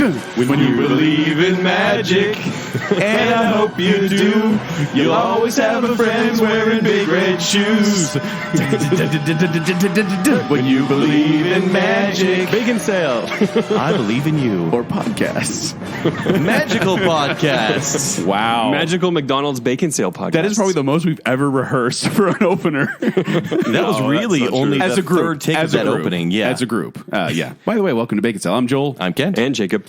When you believe in magic, and I hope you do, you'll always have a friend wearing big red shoes. When you believe in magic. Baconsale. I believe in you. Or podcasts. Magical podcasts. Wow. Magical McDonald's Baconsale podcast. That is probably the most we've ever rehearsed for an opener. That was really only as the a group. third take of that opening. Yeah. As a group. Yeah. By the way, welcome to Baconsale. I'm Joel. I'm Kent. And Jacob.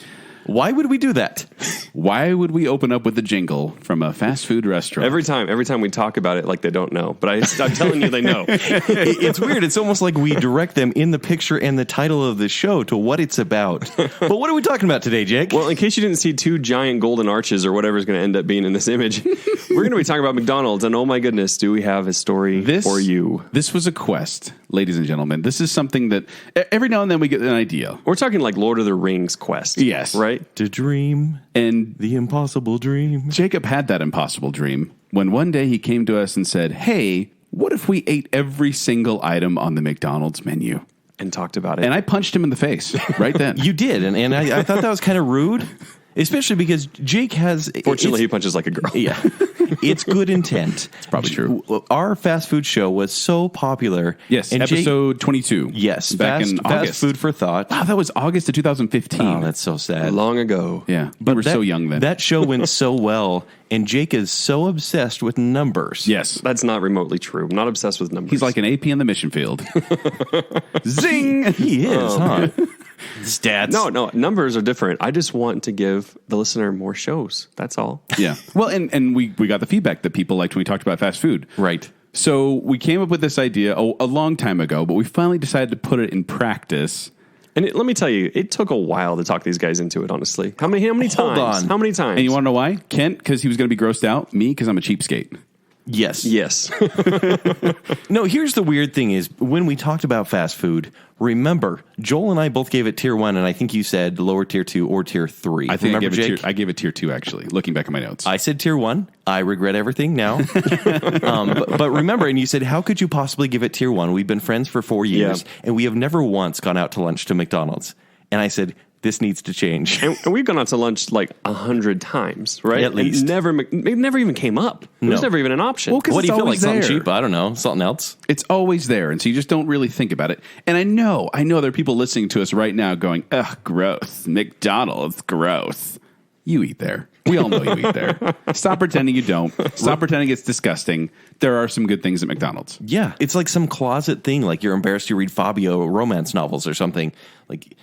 Why would we do that? Why would we open up with a jingle from a fast food restaurant? Every time we talk about it like they don't know. But I'm telling you they know. It's weird. It's almost like we direct them in the picture and the title of the show to what it's about. But what are we talking about today, Jake? Well, in case you didn't see two giant golden arches or whatever is going to end up being in this image, we're going to be talking about McDonald's. And oh my goodness, do we have a story for you. This was a quest, ladies and gentlemen. This is something that every now and then we get an idea. We're talking like Lord of the Rings quest. Yes. Right? To dream. And The impossible dream. Jacob had that impossible dream when one day he came to us and said, hey, what if we ate every single item on the McDonald's menu? And talked about it. And I punched him in the face right then. You did, and I thought that was kind of rude, especially because Jake has... Fortunately, he punches like a girl. Yeah. It's good intent. It's probably true. Our fast food show was so popular. Yes, and episode 22. Yes, back in August. Fast Food for Thought. Wow, that was August of 2015. Oh, that's so sad. Long ago. Yeah, we were so young then. That show went so well, and Jake is so obsessed with numbers. Yes. That's not remotely true. I'm not obsessed with numbers. He's like an AP on the mission field. Zing! He is, huh? Stats. No, numbers are different. I just want to give the listener more shows. That's all. Yeah. Well, and we got the feedback that people liked when we talked about fast food. Right. So we came up with this idea a long time ago, but we finally decided to put it in practice. And let me tell you, it took a while to talk these guys into it, honestly. How many times? Hold on. How many times? And you want to know why? Kent, because he was going to be grossed out. Me, because I'm a cheapskate. Yes. Yes. No, here's the weird thing is when we talked about fast food, remember, Joel and I both gave it tier 1, and I think you said lower tier 2 or tier 3. I think remember, I gave it tier 2, actually, looking back at my notes. I said tier 1. I regret everything now. But remember, and you said, how could you possibly give it tier 1? We've been friends for 4 years, and we have never once gone out to lunch to McDonald's. And I said, this needs to change. And we've gone out to lunch like 100 times, right? At least. It never even came up. It was never even an option. Well, What do you feel like? always Something there. cheap? I don't know. Something else? It's always there, and so you just don't really think about it. And I know there are people listening to us right now going, ugh, gross. McDonald's, gross. You eat there. We all know you eat there. Stop pretending you don't. Stop pretending it's disgusting. There are some good things at McDonald's. Yeah. It's like some closet thing, like you're embarrassed to read Fabio romance novels or something. Like,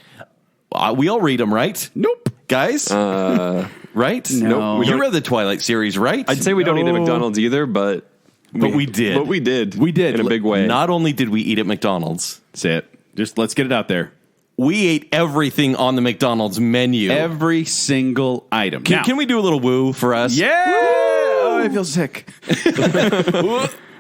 we all read them, right? Nope. Guys? Right? No. You read the Twilight series, right? I'd say we don't eat at McDonald's either, but we did. But we did. We did. In a big way. Not only did we eat at McDonald's, Say it. Just let's get it out there. we ate everything on the McDonald's menu. Every single item. Can we do a little woo for us? Yeah! Oh, I feel sick.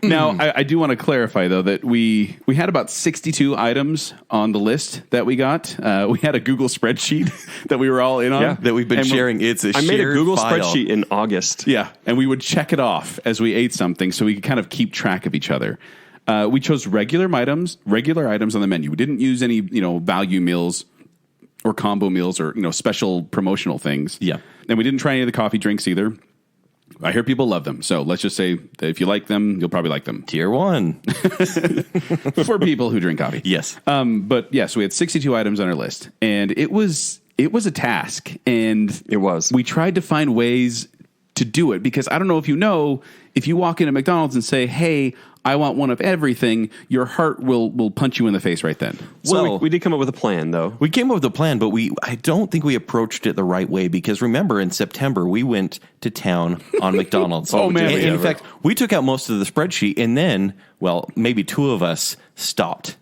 Now, I do want to clarify, though, that we had about 62 items on the list that we got. We had a Google spreadsheet that we were all in on. Yeah, that we've been And sharing. It's a I made a shared Google file. spreadsheet in August. Yeah, and we would check it off as we ate something so we could kind of keep track of each other. We chose regular items on the menu. We didn't use any, value meals or combo meals or, special promotional things. Yeah. And we didn't try any of the coffee drinks either. I hear people love them. So let's just say that if you like them, you'll probably like them. Tier 1. For people who drink coffee. Yes. But yeah, so we had 62 items on our list, and it was a task, and It was. we tried to find ways to do it because I don't know if if you walk into McDonald's and say, hey, I want one of everything, your heart will punch you in the face right then. So we did come up with a plan, though. We came up with a plan, but I don't think we approached it the right way because remember in September we went to town on McDonald's. Oh, man. And in fact, we took out most of the spreadsheet and then, maybe 2 of us stopped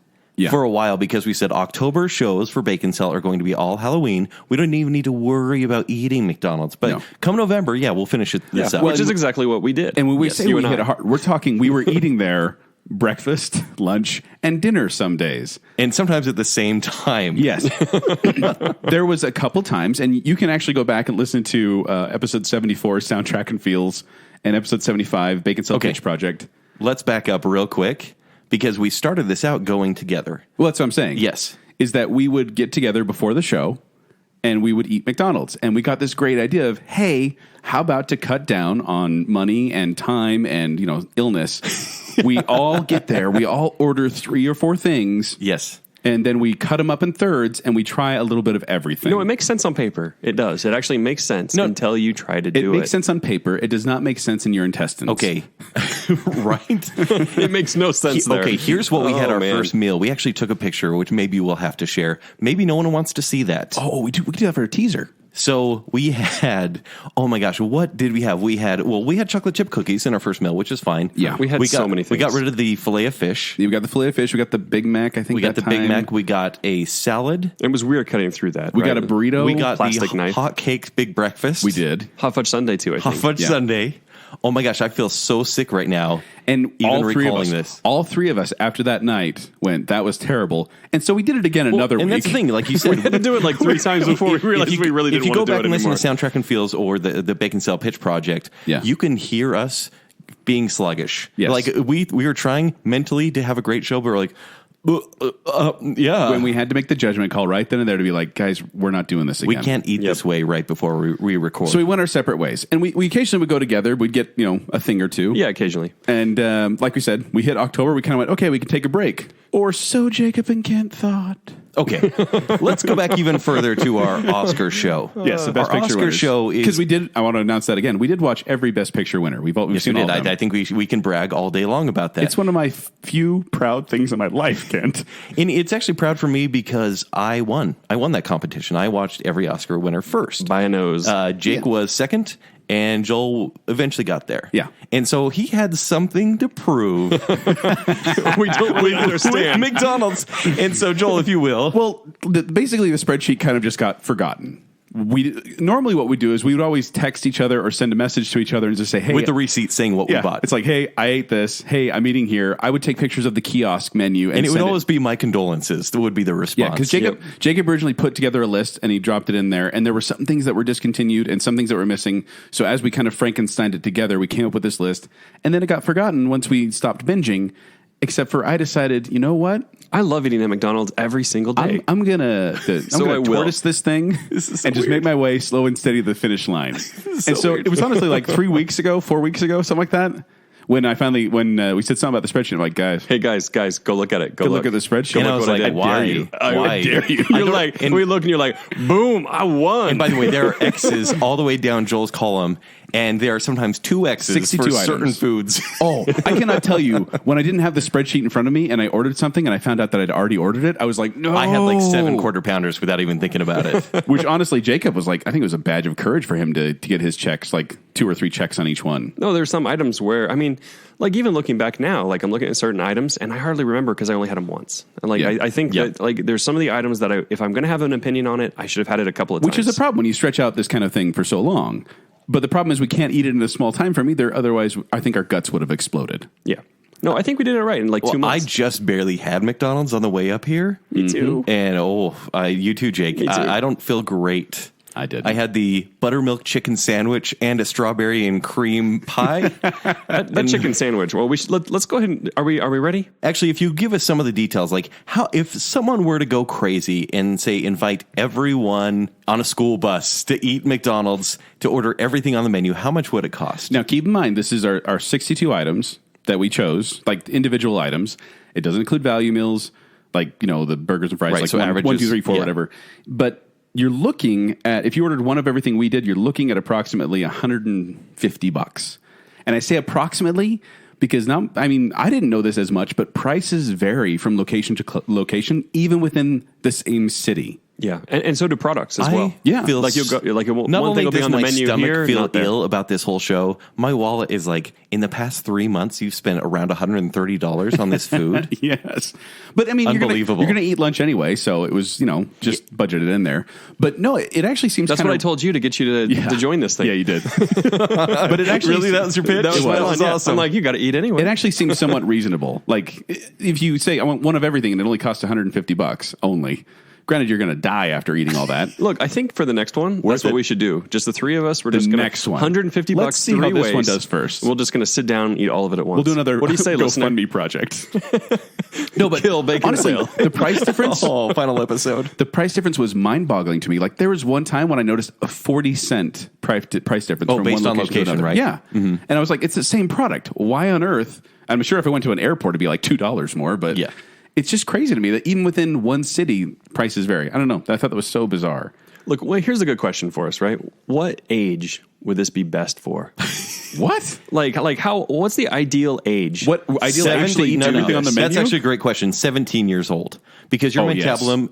for a while because we said October shows for Baconsale are going to be all Halloween. We don't even need to worry about eating McDonald's. But come November, we'll finish this up. Which is exactly what we did. And when we say you we and hit I. a heart, we're talking we were eating there breakfast, lunch, and dinner some days. And sometimes at the same time. Yes. There was a couple times, and you can actually go back and listen to episode 74, Soundtrack and Feels, and episode 75, Baconsale Pitch Project. Let's back up real quick because we started this out going together. Well, that's what I'm saying. Yes. Is that we would get together before the show, and we would eat McDonald's. And we got this great idea of, hey, how about to cut down on money and time and, illness? We all get there. We all order 3 or 4 things. Yes. And then we cut them up in thirds, and we try a little bit of everything. No, it makes sense on paper. It does. It actually makes sense until you try to do it. It makes sense on paper. It does not make sense in your intestines. Okay. Right? It makes no sense there. Okay, here's what we had our first meal. We actually took a picture, which maybe we'll have to share. Maybe no one wants to see that. Oh, we do that for a teaser. So we had, oh my gosh, what did we have? We had chocolate chip cookies in our first meal, which is fine. Yeah. We got so many things. We got rid of the Filet-O-Fish. We got the Filet-O-Fish. We got the Big Mac, I think. We got the Big Mac. We got a salad. It was weird cutting through that. We got a burrito. We got plastic the knife. hot cakes, big breakfast. We did. Hot fudge sundae too, I think. Hot fudge sundae. Oh my gosh, I feel so sick right now. And even recalling this. All 3 of us after that night went, that was terrible. And so we did it again another week. And that's the thing, like you said. We had to do it like 3 times before we realized we really didn't want to do it anymore. If you go back and listen to Soundtrack and Feels or the Baconsale pitch project, you can hear us being sluggish. Yes. Like we were trying mentally to have a great show, but we're like, yeah. When we had to make the judgment call right then and there to be like, guys, we're not doing this again. We can't eat this way right before we record. So we went our separate ways. And we occasionally would go together. We'd get, a thing or two. Yeah, occasionally. And like we said, we hit October. We kind of went, okay, we can take a break. Or so Jacob and Kent thought. Okay, let's go back even further to our Oscar show. Yes, the Best our Picture Oscar winners. show is... Because we did, I want to announce that again, we did watch every Best Picture winner. We've seen all of them. I think we can brag all day long about that. It's one of my few proud things in my life, Kent. And it's actually proud for me because I won. I won that competition. I watched every Oscar winner first. By a nose. Jake was second, and Joel eventually got there. Yeah. And so he had something to prove. We don't really understand. With McDonald's. And so, Joel, if you will. Well, basically the spreadsheet kind of just got forgotten. Normally what we do is we would always text each other or send a message to each other and just say, hey. With the receipt saying what we bought. It's like, hey, I ate this. Hey, I'm eating here. I would take pictures of the kiosk menu. And it would always be my condolences. That would be the response. Yeah, because Jacob originally put together a list and he dropped it in there. And there were some things that were discontinued and some things that were missing. So as we kind of Frankensteined it together, we came up with this list. And then it got forgotten once we stopped binging. Except for I decided, you know what? I love eating at McDonald's every single day. I'm gonna tortoise this thing and just make my way slow and steady to the finish line. So it was honestly like 4 weeks ago, something like that. When we said something about the spreadsheet, I'm like, guys. Hey, guys, go look at it. Go look at the spreadsheet. And I was like, why? I dare you. You're like, we look and you're like, boom, I won. And by the way, there are X's all the way down Joel's column, and there are sometimes 2 X's 62 for items. certain foods. Oh, I cannot tell you, when I didn't have the spreadsheet in front of me and I ordered something and I found out that I'd already ordered it, I was like, no. I had like 7 quarter pounders without even thinking about it. Which honestly, Jacob was like, I think it was a badge of courage for him to get his checks, like 2 or 3 checks on each one. No, there's some items where, I mean, like even looking back now, like I'm looking at certain items and I hardly remember because I only had them once. And like, I think that like there's some of the items that if I'm going to have an opinion on it, I should have had it a couple of times. Which is a problem when you stretch out this kind of thing for so long. But the problem is we can't eat it in a small time frame either. Otherwise, I think our guts would have exploded. Yeah. No, I think we did it right in like 2 months. I just barely had McDonald's on the way up here. Me too. And you too, Jake. Me too. I don't feel great. I did. I had the buttermilk chicken sandwich and a strawberry and cream pie. that chicken sandwich. Well, let's go ahead. And, are we ready? Actually, if you give us some of the details, like if someone were to go crazy and say invite everyone on a school bus to eat McDonald's to order everything on the menu, how much would it cost? Now, keep in mind, this is our 62 items that we chose, like individual items. It doesn't include value meals, like the burgers and fries, right, like so averages, 1, 2, 3, 4, whatever. But you're looking at, if you ordered one of everything we did, you're looking at approximately $150. And I say approximately because now, I mean, I didn't know this as much, but prices vary from location to location, even within the same city. Yeah, and so do products as well. Yeah, feel like you'll go, like it won't, not one only thing will be does on the my menu stomach here. feel not there. ill about this whole show, my wallet is like, in the past 3 months, you've spent around $130 on this food. Yes, but I mean, Unbelievable. You're gonna eat lunch anyway, so it was just budgeted in there. But no, it actually seems. That's what I told you to get you to join this thing. Yeah, you did. But it actually Really, that was your pitch? That was awesome. I'm like, you got to eat anyway. It actually seems somewhat reasonable. Like if you say I want one of everything and it only costs $150 only. Granted, you're going to die after eating all that. Look, I think for the next one, that's what we should do. Just the three of us. We're just going to $150 Let's see how this one does first. We're just going to sit down and eat all of it at once. We'll do another. What do you say, GoFundMe project? No, but kill honestly, Baconsale. the price difference. Final episode. The price difference was mind-boggling to me. Like there was one time when I noticed a 40-cent price difference. From based one on location, right? Yeah, and I was like, it's the same product. Why on earth? I'm sure if I went to an airport, it'd be like $2 more. But yeah. It's just crazy to me that even within one city, prices vary. I don't know. I thought that was so bizarre. Look, well, here's a good question for us, right? What age would this be best for? What? Like how? What's the ideal age? What ideal age to eat everything on the menu? That's actually a great question. 17 years old. Because your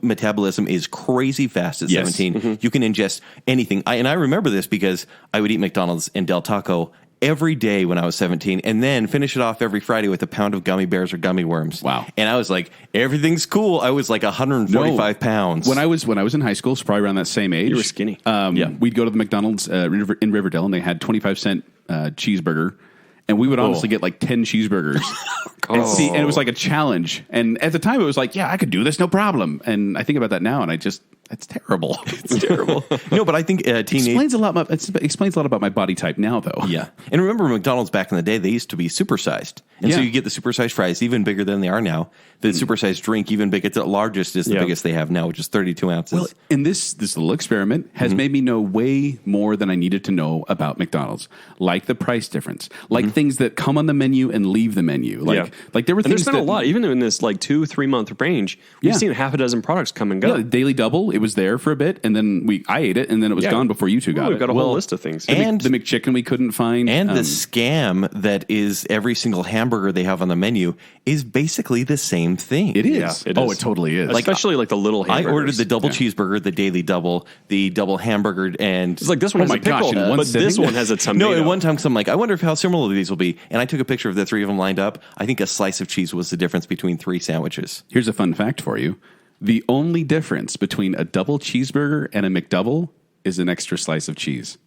metabolism is crazy fast at 17. Mm-hmm. You can ingest anything. I remember this because I would eat McDonald's and Del Taco every day when I was 17, and then finish it off every Friday with a pound of gummy bears or gummy worms. Wow. And I was like, everything's cool. I was like 145 pounds. When I was in high school, so probably around that same age. You were skinny. We'd go to the McDonald's in Riverdale, and they had 25-cent cheeseburger. And we would honestly get like 10 cheeseburgers. And it was like a challenge. And at the time, it was like, yeah, I could do this, no problem. And I think about that now, and it's terrible. It's terrible. No, but I think teenage explains a lot about my body type now, though. Yeah, and remember McDonald's back in the day, they used to be supersized, and so you get the supersized fries, even bigger than they are now. The supersized drink, even big, it's the largest is the biggest they have now, which is 32 ounces. Well, and this little experiment has made me know way more than I needed to know about McDonald's, like the price difference, like things that come on the menu and leave the menu. Like there were things there's been a lot, even in this like 2-3 month range. We've seen half a dozen products come and go. Yeah, Daily Double, it was there for a bit, and then I ate it, and then it was gone before you two got it. We've got a whole list of things. And the McChicken we couldn't find. And the scam that is every single hamburger they have on the menu is basically the same thing. It is. Yeah, it is. It totally is. Especially like the little hamburgers. I ordered the double cheeseburger, the Daily Double, the double hamburger, and it's like this one has a pickle, but this one has a tomato. No, at one time, because I'm like, I wonder how similar these will be. And I took a picture of the three of them lined up. I think a slice of cheese was the difference between 3 sandwiches. Here's a fun fact for you. The only difference between a double cheeseburger and a McDouble is an extra slice of cheese.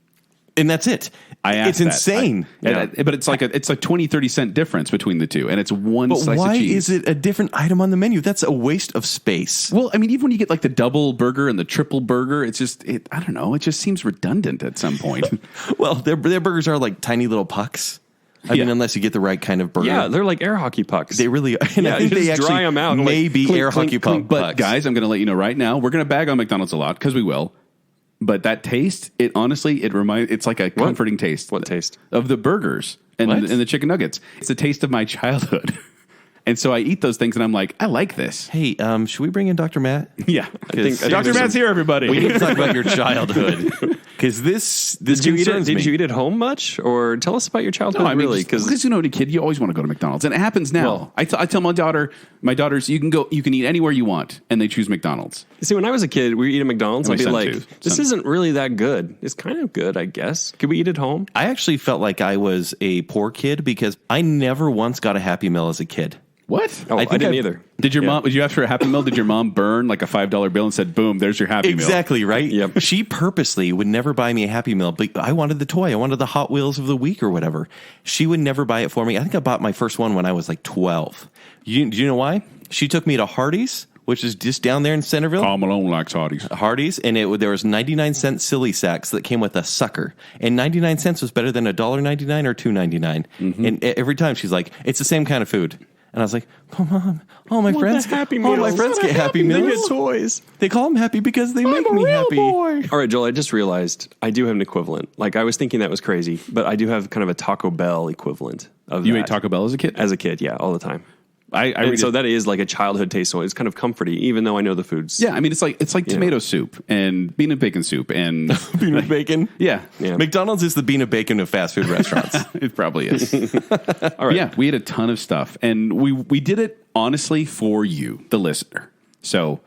And that's it. It's insane. But it's like it's like 20-30 cent difference between the two, and it's one slice of cheese. Why is it a different item on the menu? That's a waste of space. Well, I mean, even when you get like the double burger and the triple burger, it's just I don't know. It just seems redundant at some point. Well, their burgers are like tiny little pucks. I mean, unless you get the right kind of burger. Yeah, they're like air hockey pucks. They really are. And I think they actually dry them out. Maybe clink, air hockey pucks. But guys, I'm going to let you know right now, we're going to bag on McDonald's a lot because we will. But that taste, it's like a comforting taste. What taste? Of the burgers and the chicken nuggets. It's the taste of my childhood. And so I eat those things and I'm like, I like this. Hey, should we bring in Dr. Matt? Yeah. I think Dr. Matt's here, everybody. We need to talk about your childhood. Because this did you eat at home much? Or tell us about your childhood, really? Because as a kid, you always want to go to McDonald's. And it happens now. Well, I tell my daughters, you can eat anywhere you want. And they choose McDonald's. See, when I was a kid, we would eat at McDonald's. I'd be like, this isn't really that good. It's kind of good, I guess. Could we eat at home? I actually felt like I was a poor kid because I never once got a Happy Meal as a kid. What? I didn't either. Did your mom? Did you ask for a Happy Meal? Did your mom burn like a $5 bill and said, "Boom, there's your Happy Meal"? Exactly right. Yep. She purposely would never buy me a Happy Meal, but I wanted the toy. I wanted the Hot Wheels of the week or whatever. She would never buy it for me. I think I bought my first one when I was like 12. Do you know why? She took me to Hardee's, which is just down there in Centerville. Carl Malone likes Hardee's. And there was 99-cent silly sacks that came with a sucker, and 99 cents was better than $1.99 or $2.99. Mm-hmm. And every time she's like, "It's the same kind of food." And I was like, "Oh, Mom, my friends get Happy Meals. They get toys. They call them happy because they make me happy." Boy. All right, Joel, I just realized I do have an equivalent. Like, I was thinking that was crazy, but I do have kind of a Taco Bell equivalent of You ate Taco Bell as a kid? As a kid, yeah, all the time. So that is like a childhood taste. So it's kind of comforting, even though I know the foods. Yeah, I mean, it's like tomato soup and bean and bacon soup and bean and bacon. Yeah. McDonald's is the bean and bacon of fast food restaurants. It probably is. All right. Yeah, we ate a ton of stuff, and we did it honestly for you, the listener. So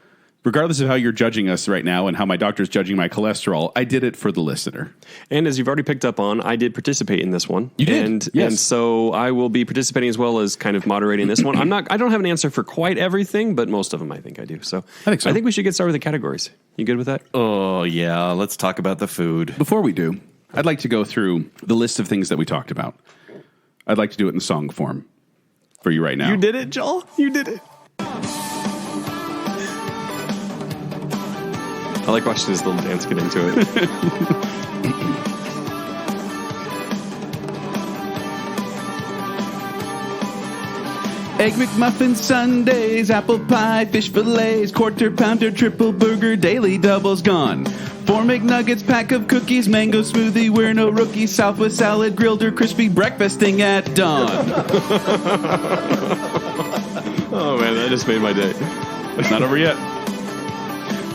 regardless of how you're judging us right now and how my doctor's judging my cholesterol, I did it for the listener. And as you've already picked up on, I did participate in this one. You did? Yes. And so I will be participating as well as kind of moderating this one. I don't have an answer for quite everything, but most of them I think I do. So I think we should get started with the categories. You good with that? Oh, yeah. Let's talk about the food. Before we do, I'd like to go through the list of things that we talked about. I'd like to do it in song form for you right now. You did it, Joel. You did it. I like watching his little dance get into it. Egg McMuffin Sundays, apple pie, fish fillets, quarter pounder, triple burger, daily doubles gone. 4 McNuggets, pack of cookies, mango smoothie, we're no rookies, Southwest salad, grilled or crispy, breakfasting at dawn. Oh man, that just made my day. It's not over yet.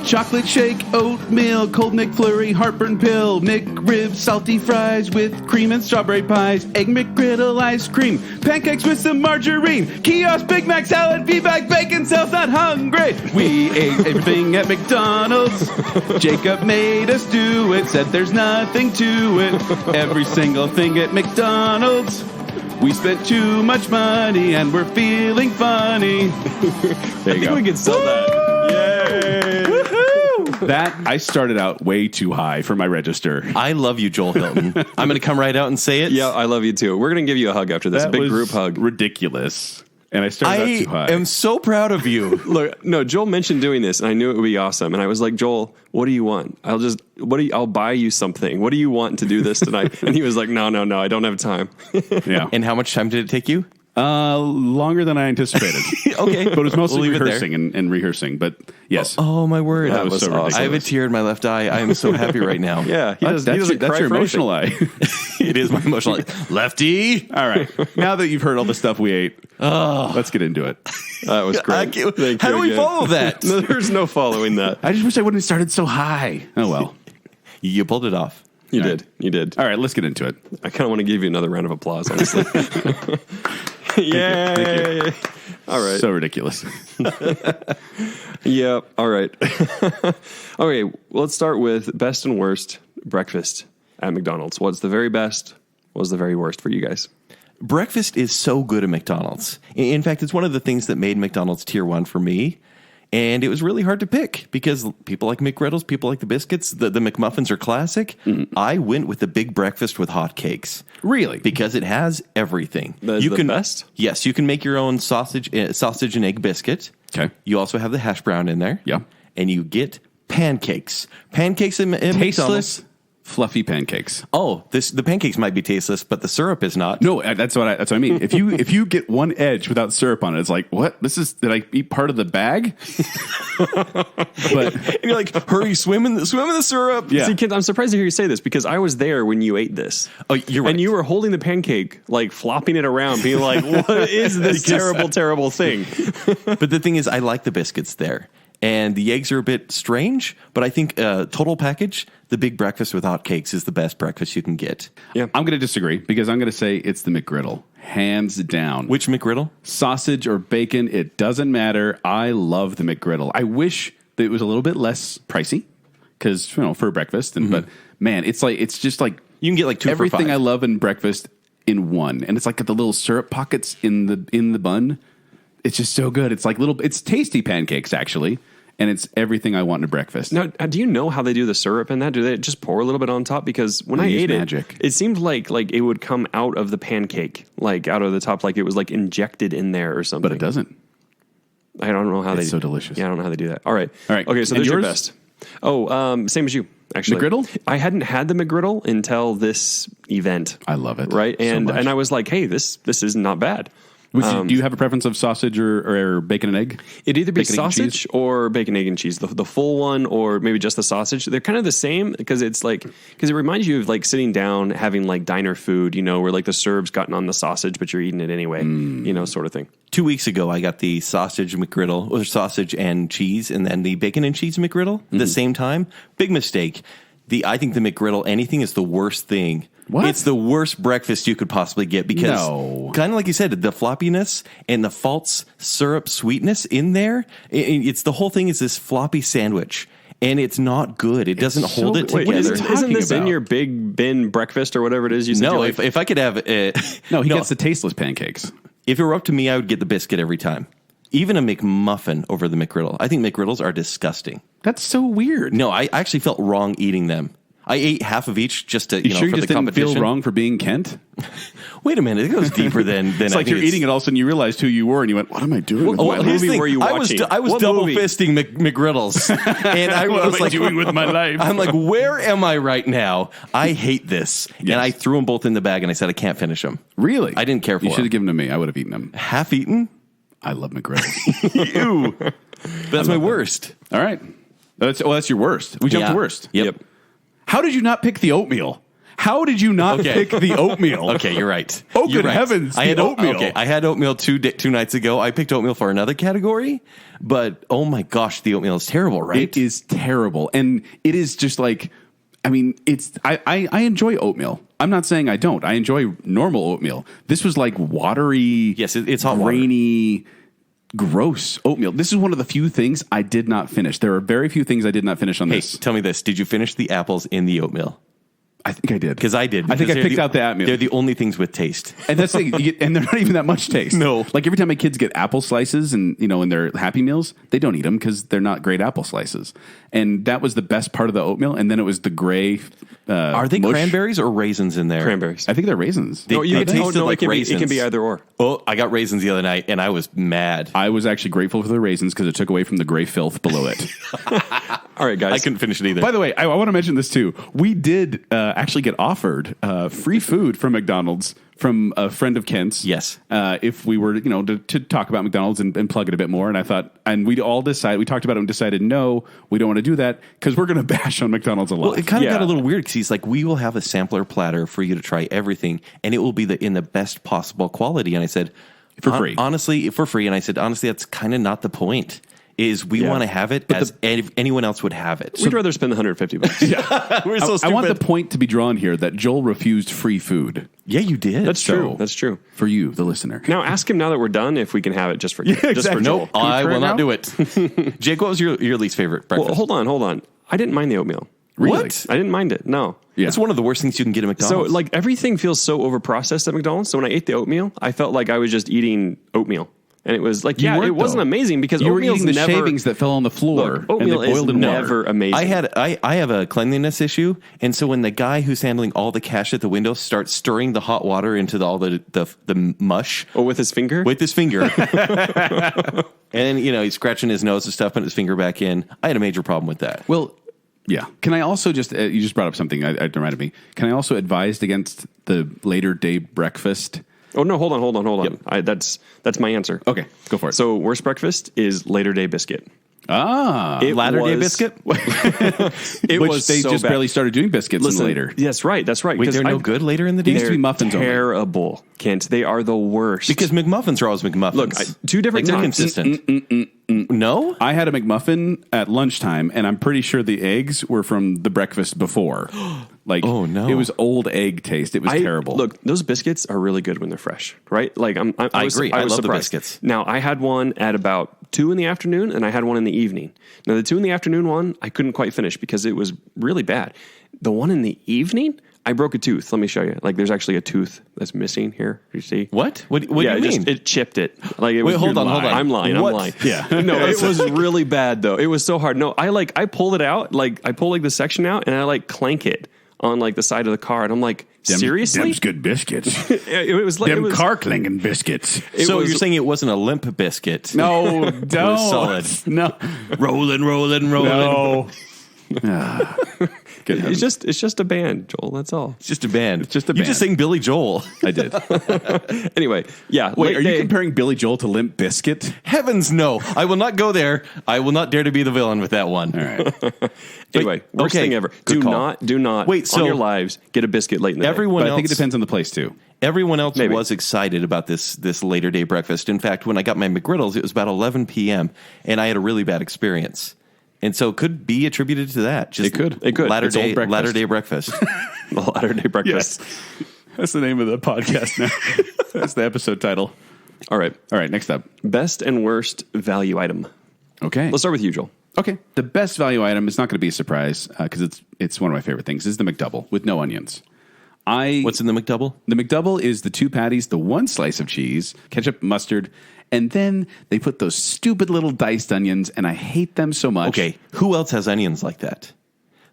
Chocolate shake, oatmeal, cold McFlurry, heartburn pill, McRib, salty fries with cream and strawberry pies, Egg McGriddle ice cream, pancakes with some margarine, kiosk Big Mac salad, feedback, Baconsale's not hungry. We ate everything at McDonald's. Jacob made us do it, said there's nothing to it. Every single thing at McDonald's. We spent too much money and we're feeling funny. I think we could sell that. Yay! That, I started out way too high for my register. I love you, Joel Hilton. I'm going to come right out and say it. Yeah, I love you too. We're going to give you a hug after this. That a big was group hug. Ridiculous. And I started out too high. I am so proud of you. Look, no, Joel mentioned doing this, and I knew it would be awesome. And I was like, Joel, what do you want? I'll buy you something. What do you want to do this tonight? And he was like, no, I don't have time. Yeah. And how much time did it take you? Longer than I anticipated. Okay. But it was mostly We'll rehearsing and rehearsing. But yes. Oh, my word. That was so ridiculous. I have a tear in my left eye. I am so happy right now. Yeah. He doesn't that's cry your for emotional eye. It is my emotional eye. Lefty. All right. Now that you've heard all the stuff we ate, let's get into it. That was great. How do we follow that? No, there's no following that. I just wish I wouldn't have started so high. Oh, well. You pulled it off. You did. All right, let's get into it. I kind of want to give you another round of applause, honestly. Yay! All right. So ridiculous. Yeah. All right. Okay. Well, let's start with best and worst breakfast at McDonald's. What's the very best? What's the very worst for you guys? Breakfast is so good at McDonald's. In fact, it's one of the things that made McDonald's tier 1 for me. And it was really hard to pick because people like McGriddles, people like the biscuits, the McMuffins are classic. Mm-hmm. I went with the big breakfast with hot cakes. Really? Because it has everything. That is the best? Yes, you can make your own sausage and egg biscuit. Okay. You also have the hash brown in there. Yeah. And you get pancakes. Pancakes in McDonald's. Fluffy pancakes. Oh, the pancakes might be tasteless, but the syrup is not. No, that's what I mean. If you get one edge without syrup on it, it's like, what? Did I eat part of the bag? But and you're like, hurry, swim in the syrup. Yeah. See, Kent, I'm surprised to hear you say this because I was there when you ate this. Oh, you're right. And you were holding the pancake, like flopping it around, being like, what is this terrible thing? But the thing is, I like the biscuits there. And the eggs are a bit strange, but I think total package, the big breakfast with hot cakes is the best breakfast you can get. Yeah, I'm going to disagree because I'm going to say it's the McGriddle, hands down. Which McGriddle? Sausage or bacon, it doesn't matter. I love the McGriddle. I wish that it was a little bit less pricey because, for breakfast. But man, it's just like you can get like 2 for $5. Everything I love in breakfast in one, and it's like got the little syrup pockets in the bun. It's just so good. It's like it's tasty pancakes actually, and it's everything I want in a breakfast. Now, do you know how they do the syrup in that? Do they just pour a little bit on top? Because when I ate it seemed like it would come out of the pancake, like out of the top, like it was like injected in there or something. But it doesn't. I don't know how it's so delicious. Yeah, I don't know how they do that. All right. Okay, so and there's your yours? best. Oh, same as you. Actually, McGriddle? I hadn't had the McGriddle until this event. I love it. Right, and so much. I was like, hey, this is not bad. Do you have a preference of sausage or bacon and egg? It'd either be bacon, sausage or bacon, egg, and cheese. The full one, or maybe just the sausage. They're kind of the same because it reminds you of like sitting down having like diner food, where like the syrups gotten on the sausage, but you're eating it anyway, sort of thing. 2 weeks ago, I got the sausage McGriddle, or sausage and cheese, and then the bacon and cheese McGriddle at the same time. Big mistake. I think the McGriddle, anything is the worst thing. What? It's the worst breakfast you could possibly get because, kind of like you said, the floppiness and the false syrup sweetness in there. It's the whole thing is this floppy sandwich, and it's not good. It doesn't hold it together. Isn't this in your Big Ben breakfast or whatever it is? You said no, if I could have no, he gets the tasteless pancakes. If it were up to me, I would get the biscuit every time. Even a McMuffin over the McGriddle. I think McGriddles are disgusting. That's so weird. No, I actually felt wrong eating them. I ate half of each just to, You sure you for just the didn't competition. feel wrong for being Kent? Wait a minute. It goes deeper than It's like you're eating it, all of a sudden you realized who you were, and you went, what am I doing with What my here's movie the thing. were you watching? I was What double movie? fisting McGriddles. And I What was am I like, doing with my life? I'm like, where am I right now? I hate this. Yes. And I threw them both in the bag and I said, I can't finish them. Really? I didn't care for You should them. have given them to me. I would have eaten them. Half eaten? I love McRib. Ew. That's my worst. All right. That's your worst. We jumped Yeah. to worst. Yep. How did you not pick the oatmeal? How did you not pick the oatmeal? Okay, you're right. Oh, You're good right. heavens, I had the oatmeal. Okay, I had oatmeal two nights ago. I picked oatmeal for another category, but oh my gosh, the oatmeal is terrible, right? It is terrible. And it is just like, I mean, I enjoy oatmeal. I'm not saying I don't. I enjoy normal oatmeal. This was like watery, Yes, it's hot water. grainy, gross oatmeal. This is one of the few things I did not finish. There are very few things I did not finish on Hey, this. tell me this. Did you finish the apples in the oatmeal? I think I did. Because I did. I think I Because picked they're out the oatmeal. They're the only things with taste. And that's the thing, and they're not even that much taste. No. Like every time my kids get apple slices and in their Happy Meals, they don't eat them because they're not great apple slices. And that was the best part of the oatmeal. And then it was the gray. Are they mush. cranberries or raisins in there? Cranberries. I think they're raisins. No, They tasted like it can raisins. be either or. Oh, I got raisins the other night, and I was mad. I was actually grateful for the raisins because it took away from the gray filth below it. All right, guys. I couldn't finish it either. By the way, I want to mention this too. We did actually get offered free food from McDonald's from a friend of Kent's. Yes. If we were, to talk about McDonald's and plug it a bit more. And I thought, and we talked about it and decided, no, we don't want to do that because we're going to bash on McDonald's a lot. Well, it kind of Yeah. got a little weird because he's like, we will have a sampler platter for you to try everything, and it will be in the best possible quality. And I said, For free. Honestly, for free. And I said, honestly, that's kind of not the point. Is we want to have it as if anyone else would have it. We'd rather spend the $150. We're so I want the stupid. point to be drawn here that Joel refused free food Yeah, you did. That's So- true. That's true. for you, the listener. Now ask him now that we're done if we can have it just for just for exactly. Joel. Nope. I Can we will try not it do it. Jake, what was your least favorite breakfast? Well, hold on. I didn't mind the oatmeal. Really? What? I didn't mind it. No. Yeah. It's one of the worst things you can get at So McDonald's. like everything feels so overprocessed at McDonald's. So when I ate the oatmeal, I felt like I was just eating oatmeal. And it was like, You it weren't, wasn't though. amazing because You were oatmeal's eating the never, shavings that fell on the floor. Look, oatmeal and they is boiled in never water. amazing. I have a cleanliness issue, and so when the guy who's handling all the cash at the window starts stirring the hot water into all the mush with his finger. with his finger, and he's scratching his nose and stuff, putting his finger back in, I had a major problem with that. Well, yeah. Can I also just, you just brought up something that reminded me. Can I also advise against the later day breakfast? Oh no! Hold on. Yep. That's my answer. Okay, go for it. So worst breakfast is later day biscuit. It Latter day was- biscuit? It which was they so just bad. barely started doing biscuits Listen, later. Yes, right. That's right. Wait, 'cause they're no I- good later in the day? Used to be They're muffins only. terrible, Kent. They are the worst. Because McMuffins are always McMuffins. Look, two different they're times. consistent. No? I had a McMuffin at lunchtime, and I'm pretty sure the eggs were from the breakfast before. Like, Oh, no. it was old egg taste. It was terrible. Look, those biscuits are really good when they're fresh, right? Like I agree. I was love the surprised. biscuits. Now I had one at about 2 in the afternoon, and I had one in the evening. Now the 2 in the afternoon one I couldn't quite finish because it was really bad. The one in the evening, I broke a tooth. Let me show you. Like there's actually a tooth that's missing here. You see? What? What do you mean? It chipped it. Like it Wait, was, hold you're on. lying. I'm lying. What? I'm lying. Yeah. No, it was really bad though. It was so hard. No, I pulled it out. Like I pull the section out and I clank it on the side of the car, and I'm like, seriously? Them's good biscuits. It was like Them it was, car clanging biscuits. So was- you're saying it wasn't a limp biscuit? No, don't. solid. No. Rolling. No. Good It's just a band, Joel. That's all. It's just a band. It's just a You just band. sang Billy Joel. I did. Anyway, yeah. Wait, late are you day. comparing Billy Joel to Limp Bizkit? Heavens no. I will not go there. I will not dare to be the villain with that one. All right. Anyway, worst okay, thing ever. good Do call. not. Wait, so on your lives, get a biscuit late in the day. Everyone But I else, think it depends on the place, too. everyone else Maybe. was excited about this later day breakfast. In fact, when I got my McGriddles, it was about 11 p.m. and I had a really bad experience. And so it could be attributed to that. Just It could. Latter It's old day breakfast. latter day breakfast. The latter day breakfast. That's the name of the podcast now. That's the episode title. All right. All right, next up. Best and worst value item. Okay. Let's start with you, Joel. Okay. The best value item is not going to be a surprise because it's one of my favorite things. Is the McDouble with no onions. What's in the McDouble? The McDouble is the 2 patties, the 1 slice of cheese, ketchup, mustard, and then they put those stupid little diced onions, and I hate them so much. Okay, who else has onions like that?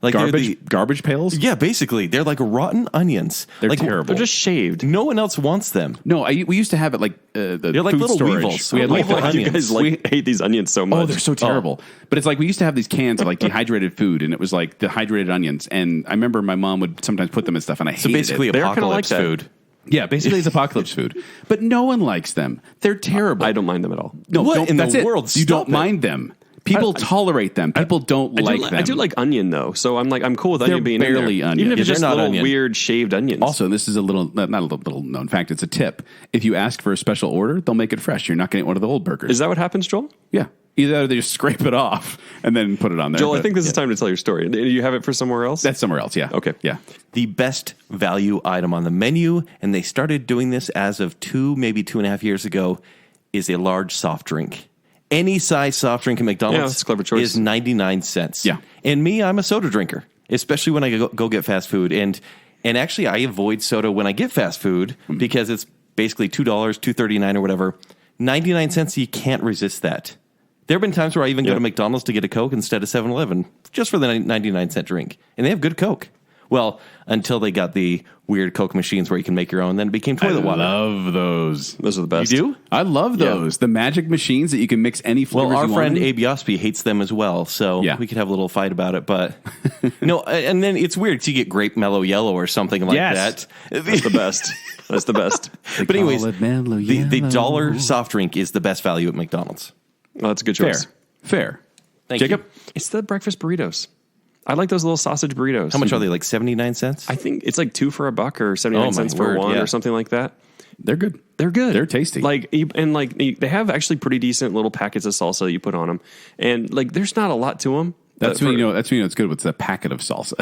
Like garbage pails? Yeah, basically. They're like rotten onions. They're like, terrible. They're just shaved. No one else wants them. No, we used to have it like the They're like food little storage. weevils. We had like Little the You onions. guys hate these onions so much. Oh, they're so terrible. But it's like we used to have these cans of like dehydrated food, and it was like dehydrated onions. And I remember my mom would sometimes put them in stuff, and I hated Basically it. They are kinda like apocalypse that. food. Yeah, basically it's apocalypse food. But no one likes them. They're terrible. I don't mind them at all. No, What don't, in the that's it. world? You Stop don't it. mind them. People tolerate them. People don't like them. I do like onion though, so I'm cool with onion being in barely there. onion. Even if Yeah, it's just they're not little onion. weird shaved onions. Also, this is a little, not a little known fact, it's a tip. If you ask for a special order, they'll make it fresh. You're not getting one of the old burgers. Is that what happens, Joel? Yeah. Either they just scrape it off and then put it on there. Joel, I but think this is time to tell your story. Do you have it for somewhere else? that's somewhere else. Yeah. Okay. Yeah. The best value item on the menu, and they started doing this as of 2.5 years ago, is a large soft drink. Any size soft drink at McDonald's Yeah, that's a clever choice. is 99 cents. Yeah. And me, I'm a soda drinker, especially when I go get fast food. And actually, I avoid soda when I get fast food because it's basically $2, $2.39 or whatever. 99 cents, you can't resist that. There have been times where I even go to McDonald's to get a Coke instead of 7-Eleven just for the 99-cent drink. And they have good Coke. Well, until they got the weird Coke machines where you can make your own, then it became toilet water. I love those. Those are the best. You do? I love those. The magic machines that you can mix any flavors Well, our you friend want. Abe Yosby hates them as well, so Yeah. we could have a little fight about it. But no, and then it's weird because you get grape mellow yellow or something like Yes. that. That's the best. That's the best. But anyways, Call it mellow the yellow. dollar soft drink is the best value at McDonald's. Well, that's a good Fair. choice. Fair. Thank Jacob? you. It's the breakfast burritos. I like those little sausage burritos. How much are they? Like 79 cents? I think it's like 2 for $1 or 79 Oh, my cents for word, one yeah. or something like that. They're good. They're good. They're tasty. They have actually pretty decent little packets of salsa you put on them, and like there's not a lot to them. That's when you know. That's when you know it's good. It's a packet of salsa.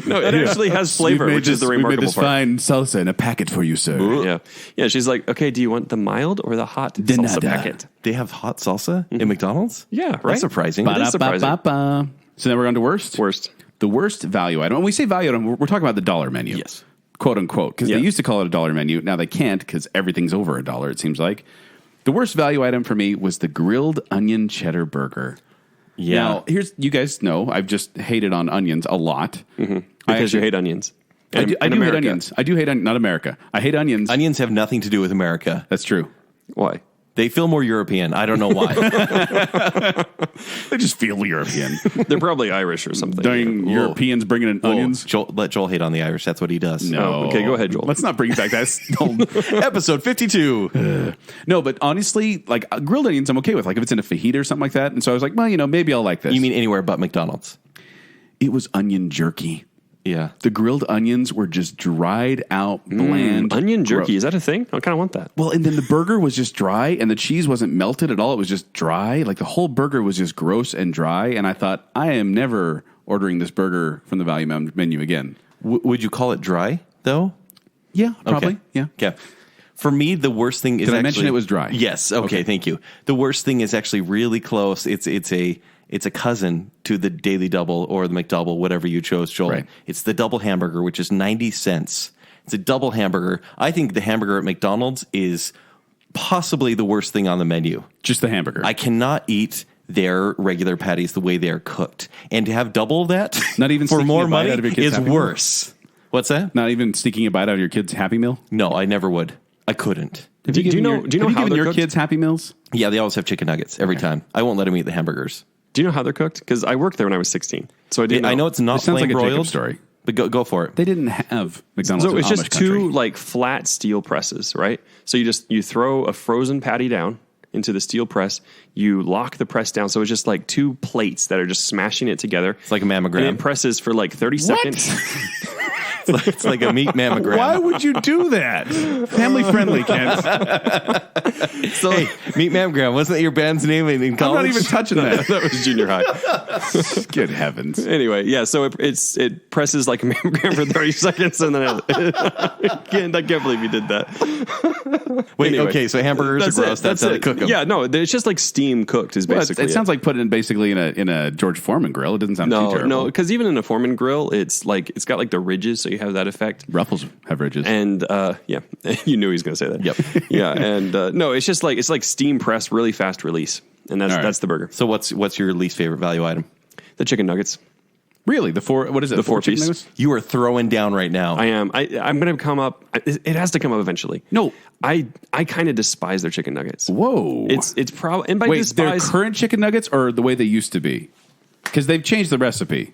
No, it actually has flavor, which is the we made remarkable this part. fine salsa in a packet for you, sir. Yeah. She's like, okay, do you want the mild or the hot salsa nada. packet? They have hot salsa at McDonald's? Yeah, right. That's surprising. Ba-da. surprising. Ba-da-ba-ba-ba. So now we're on to worst. Worst. The worst value item. When we say value item, we're talking about the dollar menu. Yes. Quote unquote. Because Yeah. they used to call it a dollar menu. Now they can't because everything's over $1, it seems like. The worst value item for me was the grilled onion cheddar burger. Yeah. Now, you guys know I've just hated on onions a lot. Because you hate onions. I do hate America. onions. I do hate not America. I hate onions. Onions have nothing to do with America. That's true. Why? They feel more European. I don't know why. They just feel European. They're probably Irish or something. Dang Europeans bringing in onions. Let Joel hate on the Irish. That's what he does. No. Oh, okay, go ahead, Joel. Let's not bring back that old Episode 52. No, but honestly, like grilled onions, I'm okay with. Like if it's in a fajita or something like that. And so I was like, well, maybe I'll like this. You mean anywhere but McDonald's? It was onion jerky. Yeah. The grilled onions were just dried out, bland. Onion jerky. gross. Is that a thing? I kind of want that. Well, and then the burger was just dry, and the cheese wasn't melted at all. It was just dry. Like the whole burger was just gross and dry. And I thought, I am never ordering this burger from the value menu again. Would you call it dry, though? Yeah, probably. Okay. Yeah. Okay. For me, the worst thing is Did I actually... mention it was dry? Yes. Okay, thank you. The worst thing is actually really close. It's a cousin to the Daily Double or the McDouble, whatever you chose, Joel. Right. It's the double hamburger, which is 90 cents. It's a double hamburger. I think the hamburger at McDonald's is possibly the worst thing on the menu. Just the hamburger. I cannot eat their regular patties the way they're cooked. And to have double that Not even for sneaking more a bite money out of your kid's is Happy Meal? worse. What's that? Not even sneaking a bite out of your kid's Happy Meal? No, I never would. I couldn't. Do you know have you how given they're your cooked? kids Happy Meals? Yeah, they always have chicken nuggets every time. I won't let them eat the hamburgers. Do you know how they're cooked? Because I worked there when I was 16. So I didn't I know it's not This sounds plain like a Jacob broiled, story. but go for it. They didn't have McDonald's So in it's just Amish country. two like flat steel presses, right? So you throw a frozen patty down into the steel press. You lock the press down. So it's just like two plates that are just smashing it together. It's like a mammogram. And it presses for like 30 seconds. It's like a meat mammogram. Why would you do that? Family friendly, Kent. So, hey, meat mammogram wasn't that your band's name in I'm college? not even touching that. That was junior high. Good heavens. Anyway, yeah. So it presses like a mammogram for 30 seconds, and then I can't believe you did that. Wait, Anyway, okay, so hamburgers are gross. That's how they cook them. Yeah, no, it's just like steam cooked is Well, basically. it sounds like putting it basically in a George Foreman grill. It doesn't sound too terrible. no, because even in a Foreman grill, it's got like the ridges, so you have that effect. Ruffles have ridges. And yeah, you knew he was going to say that. Yep. Yeah, and no, it's just like steam press, really fast release, and All right. that's the burger. So what's your least favorite value item? The chicken nuggets. Really? What is it? The four chicken piece. nuggets? You are throwing down right now. I am. I'm going to come up. It has to come up eventually. No. I kind of despise their chicken nuggets. Whoa. It's probably, and by Wait, despise, their current chicken nuggets or the way they used to be? Because they've changed the recipe.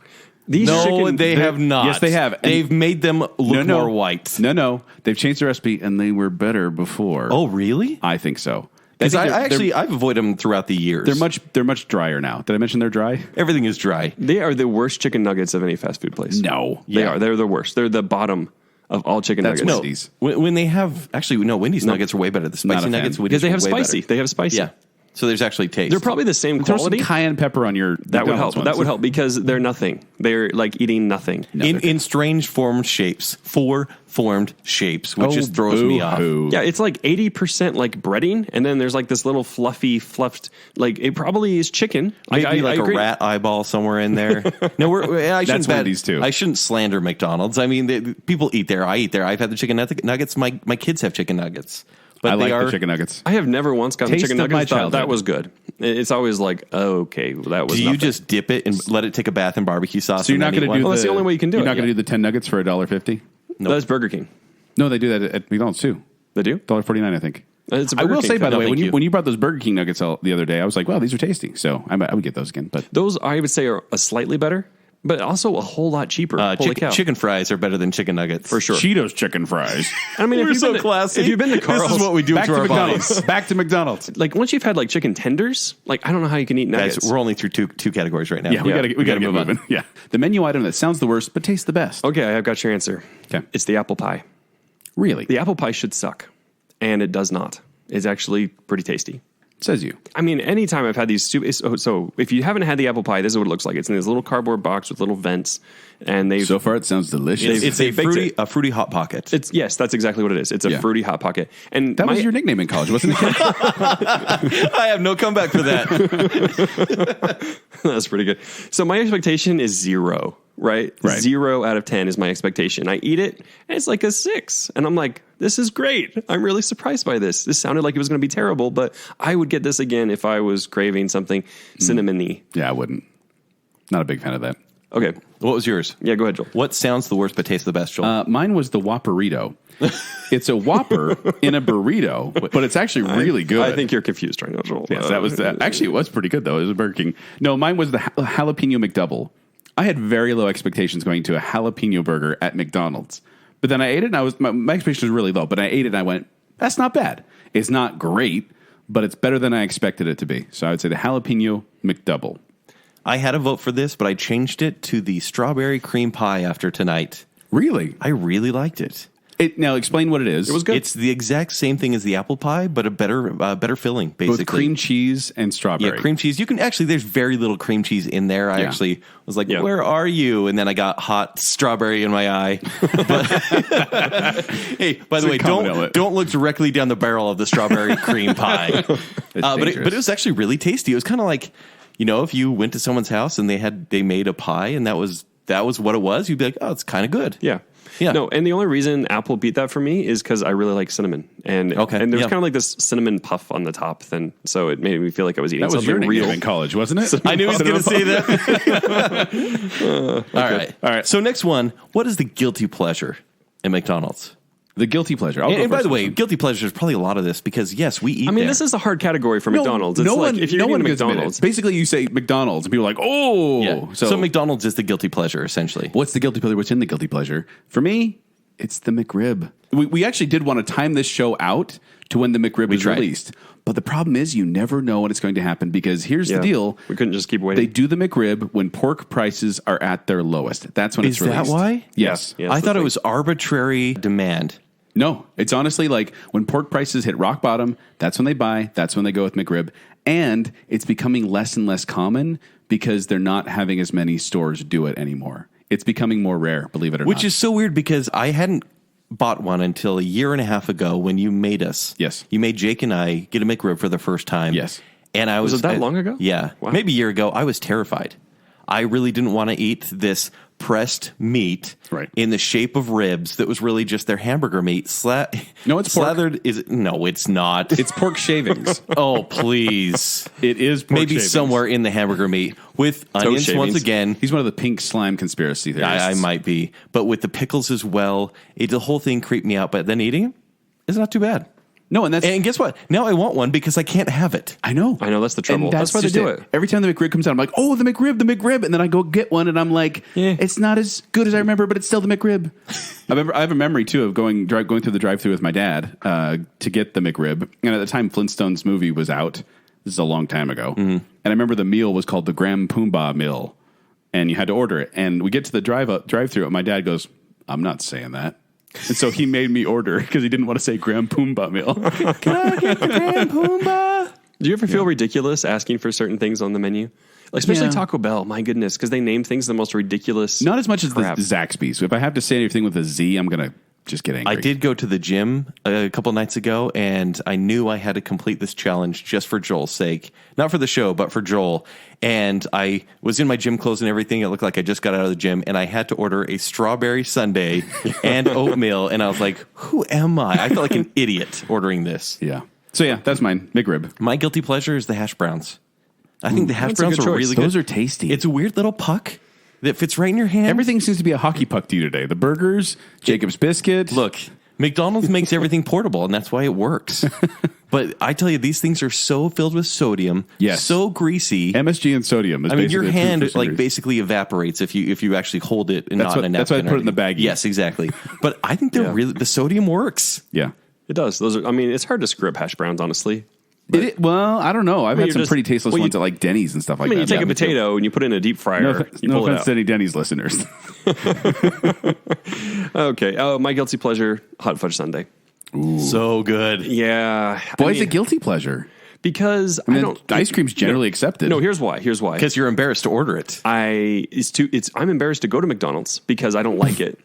these No, chicken, they have not. Yes, they have. And- They've made them look more white. No. They've changed the recipe and they were better before. Oh, really? I think so. Because I think I've avoided them throughout the years. they're much drier now. Did I mention they're dry? Everything is dry. They are the worst chicken nuggets of any fast food place. No. They are. They're the worst. They're the bottom of all chicken That's nuggets. Wendy's. When they have Wendy's nuggets are way better. The Not spicy a nuggets, fan. Wendy's Because they have are way spicy. better. They have spicy. Yeah. So there's actually taste. They're probably the same Throw some quality. cayenne pepper on your That would help. McDonald's That ones. would help because they're nothing. They're like eating nothing. in strange formed shapes, four formed shapes, which just throws me off. boo-hoo. Yeah, it's like 80% like breading, and then there's like this little fluffed, like it probably is chicken. Maybe I like a agree. rat eyeball somewhere in there. No, I shouldn't Wendy's too. I shouldn't slander McDonald's. I mean, people eat there. I eat there. I've had the chicken nuggets. My kids have chicken nuggets. But I they like are the chicken nuggets. I have never once gotten Taste chicken of my nuggets. Thought childhood. that was good. It's always like, oh, okay, that was. Do you nothing. just dip it and let it take a bath in barbecue sauce? So you're not going going to do Well, that's the only way you can do You're it, not going to yeah. do the 10 nuggets for $1.50? That's Burger King. No, they do that at McDonald's too. They do. $1.49, I think. It's a I Burger will King say, by thing. the way, thank you. when you brought those Burger King nuggets out the other day, I was like, wow, these are tasty. So I would get those again. But Those I would say are a slightly better, but also a whole lot cheaper. Holy cow. chicken fries are better than chicken nuggets For sure. Cheetos chicken fries. I mean, if We're you've so been classy. If you've been to Carl's, This is what we do Back to to our McDonald's. bodies. Back to McDonald's. like once you've had like chicken tenders, like I don't know how you can eat nuggets. Guys, we're only through two categories right now. Yeah, we got to get move on. moving. Yeah. The menu item that sounds the worst but tastes the best. Okay, I've got your answer. Okay. It's the apple pie. Really? The apple pie should suck, and it does not. It's actually pretty tasty. Says you. I mean, anytime I've had these so if you haven't had the apple pie, this is what it looks like. It's in this little cardboard box with little vents, and they So far, it sounds delicious. It's They a baked fruity Hot Pocket. It's yes, that's exactly what it is. It's a Yeah. fruity hot pocket, and that was your nickname in college, wasn't it? I have no comeback for that. That's pretty good. So my expectation is 0, right? Right. 0 out of 10 is my expectation. I eat it, and it's like a 6. And I'm like, this is great. I'm really surprised by this. This sounded like it was going to be terrible, but I would get this again if I was craving something cinnamony. Yeah, I wouldn't. Not a big fan of that. Okay. What was yours? Yeah, go ahead, Joel. What sounds the worst but tastes the best, Joel? Mine was the Whopperito. It's a Whopper in a burrito, but it's actually really good. I think you're confused right now, Joel. Yes, that was actually it was pretty good though. It was a Burger King. No, mine was the jalapeno McDouble. I had very low expectations going to a jalapeno burger at McDonald's, but then I ate it and my expectation was really low. But I ate it and I went, that's not bad. It's not great, but it's better than I expected it to be. So I would say the jalapeno McDouble. I had a vote for this, but I changed it to the strawberry cream pie after tonight. Really? I really liked it. Now explain what it is. It was good. It's the exact same thing as the apple pie, but a better filling, basically. with cream cheese and strawberry. Yeah, cream cheese. You can actually, there's very little cream cheese in there. I Yeah. actually was like, Yeah. where are you? And then I got hot strawberry in my eye. But, hey, by the way, don't look directly down the barrel of the strawberry cream pie. But it was actually really tasty. It was kind of like, if you went to someone's house and they made a pie and that was what it was, you'd be like, oh, it's kind of good. Yeah. Yeah. No, and the only reason apple beat that for me is because I really like cinnamon. And Okay, and there's yeah. kind of like this cinnamon puff on the top, so it made me feel like I was eating That was your something nickname real. in college, wasn't it? I knew he was going to say that. All right. So next one, what is the guilty pleasure at McDonald's? The guilty pleasure. I'll go And by first the on way, this one. guilty pleasure is probably a lot of this because, yes, we eat I mean, there. this is a hard category for McDonald's. It's like if you're no eating one at gets admitted. McDonald's, Basically, you say McDonald's, and people are like, oh. Yeah. So McDonald's is the guilty pleasure, essentially. What's the guilty pleasure? What's in the guilty pleasure? For me, it's the McRib. We actually did want to time this show out to when the McRib is tried. released. But the problem is you never know when it's going to happen because here's the deal. we couldn't just keep They waiting. do the McRib when pork prices are at their lowest. That's when it's Is that released. why? Yes. Yeah. I that's thought the it thing. was arbitrary demand. No, it's honestly like when pork prices hit rock bottom, that's when they buy, that's when they go with McRib. And it's becoming less and less common because they're not having as many stores do it anymore. It's becoming more rare, believe it or not. Which is so weird because I hadn't bought one until a year and a half ago when you made us. Yes. You made Jake and I get a McRib for the first time. Yes. And I was it that long ago? Yeah. Wow. Maybe a year ago. I was terrified. I really didn't want to eat this pressed meat in the shape of ribs that was really just their hamburger meat. No, it's pork. Slathered. No, it's not. It's pork shavings. Oh, please. It is pork Maybe shavings. somewhere in the hamburger meat with onions shavings. once again. He's one of the pink slime conspiracy theorists. I might be. But with the pickles as well. The whole thing creeped me out. But then eating it is not too bad. No, and guess what? Now I want one because I can't have it. I know. That's the trouble. And that's why they just do it. Every time the McRib comes out, I'm like, oh, the McRib. And then I go get one, and I'm like, it's not as good as I remember, but it's still the McRib. I have a memory, too, of going through the drive-thru with my dad to get the McRib. And at the time, Flintstones movie was out. This is a long time ago. Mm-hmm. And I remember the meal was called the Graham Poomba meal. And you had to order it. And we get to the drive-thru, and my dad goes, I'm not saying that. And so he made me order because he didn't want to say Graham Poomba meal. Can I get the Graham Poomba? Do you ever feel ridiculous asking for certain things on the menu? Especially Taco Bell, my goodness, because they name things the most ridiculous. Not as much crap. as the Zaxby's. If I have to say anything with a Z, I'm going to just get angry. I did go to the gym a couple nights ago, and I knew I had to complete this challenge just for Joel's sake. Not for the show, but for Joel. And I was in my gym clothes and everything. It looked like I just got out of the gym, and I had to order a strawberry sundae and oatmeal. And I was like, who am I? I felt like an idiot ordering this. Yeah. So, that's mine. McRib. My guilty pleasure is the hash browns. I think the hash browns are really good. Those are tasty. It's a weird little puck that fits right in your hand. Everything seems to be a hockey puck to you today. The burgers, Jacob's biscuit. Look, McDonald's makes everything portable, and that's why it works. But I tell you, these things are so filled with sodium, so greasy. MSG and sodium. I mean, your hand basically evaporates if you actually hold it and not in a napkin. That's why I put it in the baggie. Yes, exactly. But I think they're really the sodium works. Yeah, it does. It's hard to screw up hash browns, honestly. Well, I don't know. I've had some pretty tasteless ones at like Denny's and stuff like that. You take a potato and you put it in a deep fryer. No offense to any Denny's listeners. Okay. My guilty pleasure, hot fudge sundae. Ooh. So good. Yeah. Why is it guilty pleasure? Because ice cream's generally accepted. No, here's why. Because you're embarrassed to order it. I'm embarrassed to go to McDonald's because I don't like it.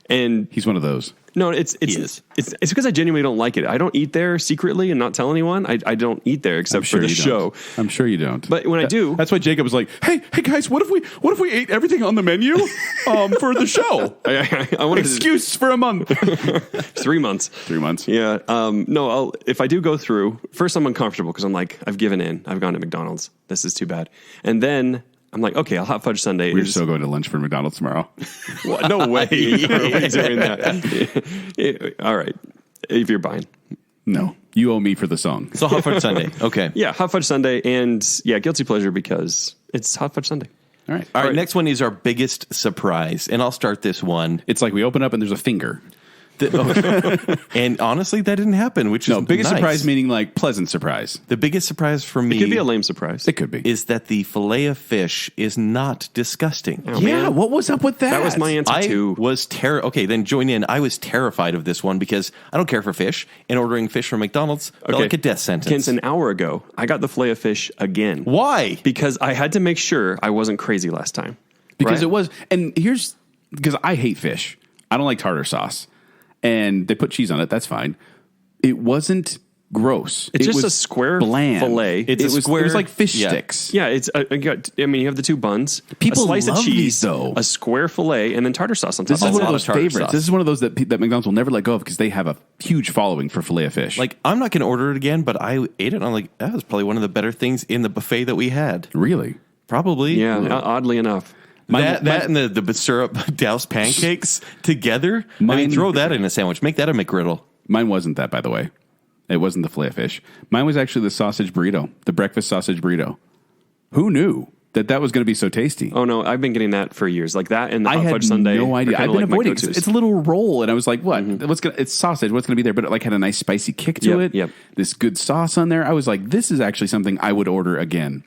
And he's one of those. No, it's because I genuinely don't like it. I don't eat there secretly and not tell anyone. I don't eat there except for the show. I'm sure you don't. But when I do, that's why Jacob was like, "Hey guys, what if we ate everything on the menu for the show? I want excuse for a month, 3 months, 3 months. Yeah. No, if I do go through, first I'm uncomfortable because I'm like, I've given in. I've gone to McDonald's. This is too bad. And then I'm like, okay, I'll hot fudge sundae. We're so going to lunch for McDonald's tomorrow. What? No way. Are we doing that? All right. If you're buying. No. You owe me for the song. So hot fudge sundae. Okay. Yeah, hot fudge sundae and guilty pleasure because it's hot fudge sundae. All right. Next one is our biggest surprise. And I'll start this one. It's like we open up and there's a finger. And honestly, that didn't happen, which is biggest nice. surprise meaning like pleasant surprise. The biggest surprise for me, it could be a lame surprise. It could be, is that the Filet-O-Fish is not disgusting. Oh, man. What was up with that? That was my answer too. Okay, then join in. I was terrified of this one because I don't care for fish, and ordering fish from McDonald's felt like a death sentence. Kent, an hour ago, I got the Filet-O-Fish again. Why? Because I had to make sure I wasn't crazy last time. Because it was, and because I hate fish. I don't like tartar sauce. And they put cheese on it. That's fine. It wasn't gross. It's just a square bland fillet. It was like fish sticks. Yeah, it's. You have the two buns. People a slice love of cheese, these, though. A square fillet, and then tartar sauce on top. This is one of those favorites. This is one of those that McDonald's will never let go of because they have a huge following for Filet-O-Fish. Like, I'm not going to order it again, but I ate it. And I'm like, that was probably one of the better things in the buffet that we had. Really? Probably. Yeah. Oddly enough. That and the syrup doused pancakes together. Throw that in a sandwich. Make that a McGriddle. Mine wasn't that, by the way. It wasn't the Filet-O-Fish. Mine was actually the sausage burrito, the breakfast sausage burrito. Who knew that was going to be so tasty? Oh, no. I've been getting that for years. Like that and the hot fudge sundae. I had no idea. I've been avoiding it. It's a little roll. And I was like, what? Mm-hmm. It's sausage. What's going to be there? But it had a nice spicy kick to it. Yep. This good sauce on there. I was like, this is actually something I would order again.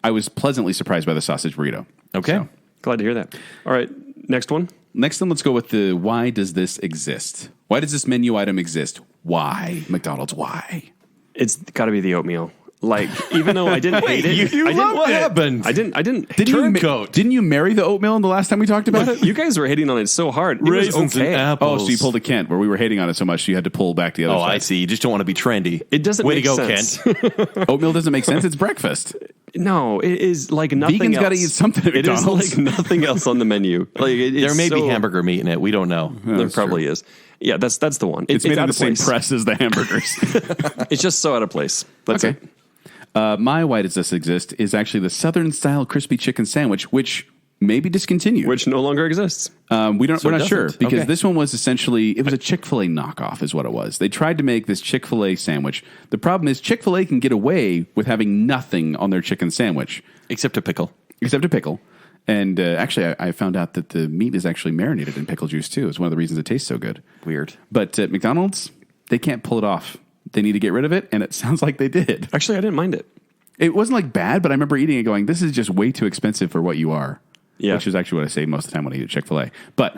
I was pleasantly surprised by the sausage burrito. Okay. So. Glad to hear that. All right, next one. Next one, let's go with the why does this exist? Why does this menu item exist? Why? McDonald's, why? It's got to be the oatmeal. Like, even though I didn't hate it. What happened? I didn't. Didn't you marry the oatmeal the last time we talked about it? You guys were hating on it so hard. It Raisins was okay. and apples. Oh, so you pulled a Kent where we were hating on it so much you had to pull back the other side. I see. You just don't want to be trendy. It doesn't Way make to go, sense. Kent. Oatmeal doesn't make sense. It's breakfast. No, it is like nothing Vegans else. got to eat something at It is McDonald's. like nothing else on the menu. Like There may be hamburger meat in it. We don't know. There probably is. Yeah, that's the one. It's made out of the same place. press as the hamburgers. It's just so out of place. That's Okay. it. My Why Does This Exist is actually the Southern Style Crispy Chicken Sandwich, which may be discontinued. Which no longer exists. We're not sure doesn't. because Okay. this one was essentially, it was a Chick-fil-A knockoff is what it was. They tried to make this Chick-fil-A sandwich. The problem is Chick-fil-A can get away with having nothing on their chicken sandwich. Except a pickle. Except a pickle. And actually, I found out that the meat is actually marinated in pickle juice, too. It's one of the reasons it tastes so good. Weird. But at McDonald's, they can't pull it off. They need to get rid of it, and it sounds like they did. Actually, I didn't mind it. It wasn't like bad, but I remember eating it going, this is just way too expensive for what you are. Yeah. Which is actually what I say most of the time when I eat at Chick-fil-A. But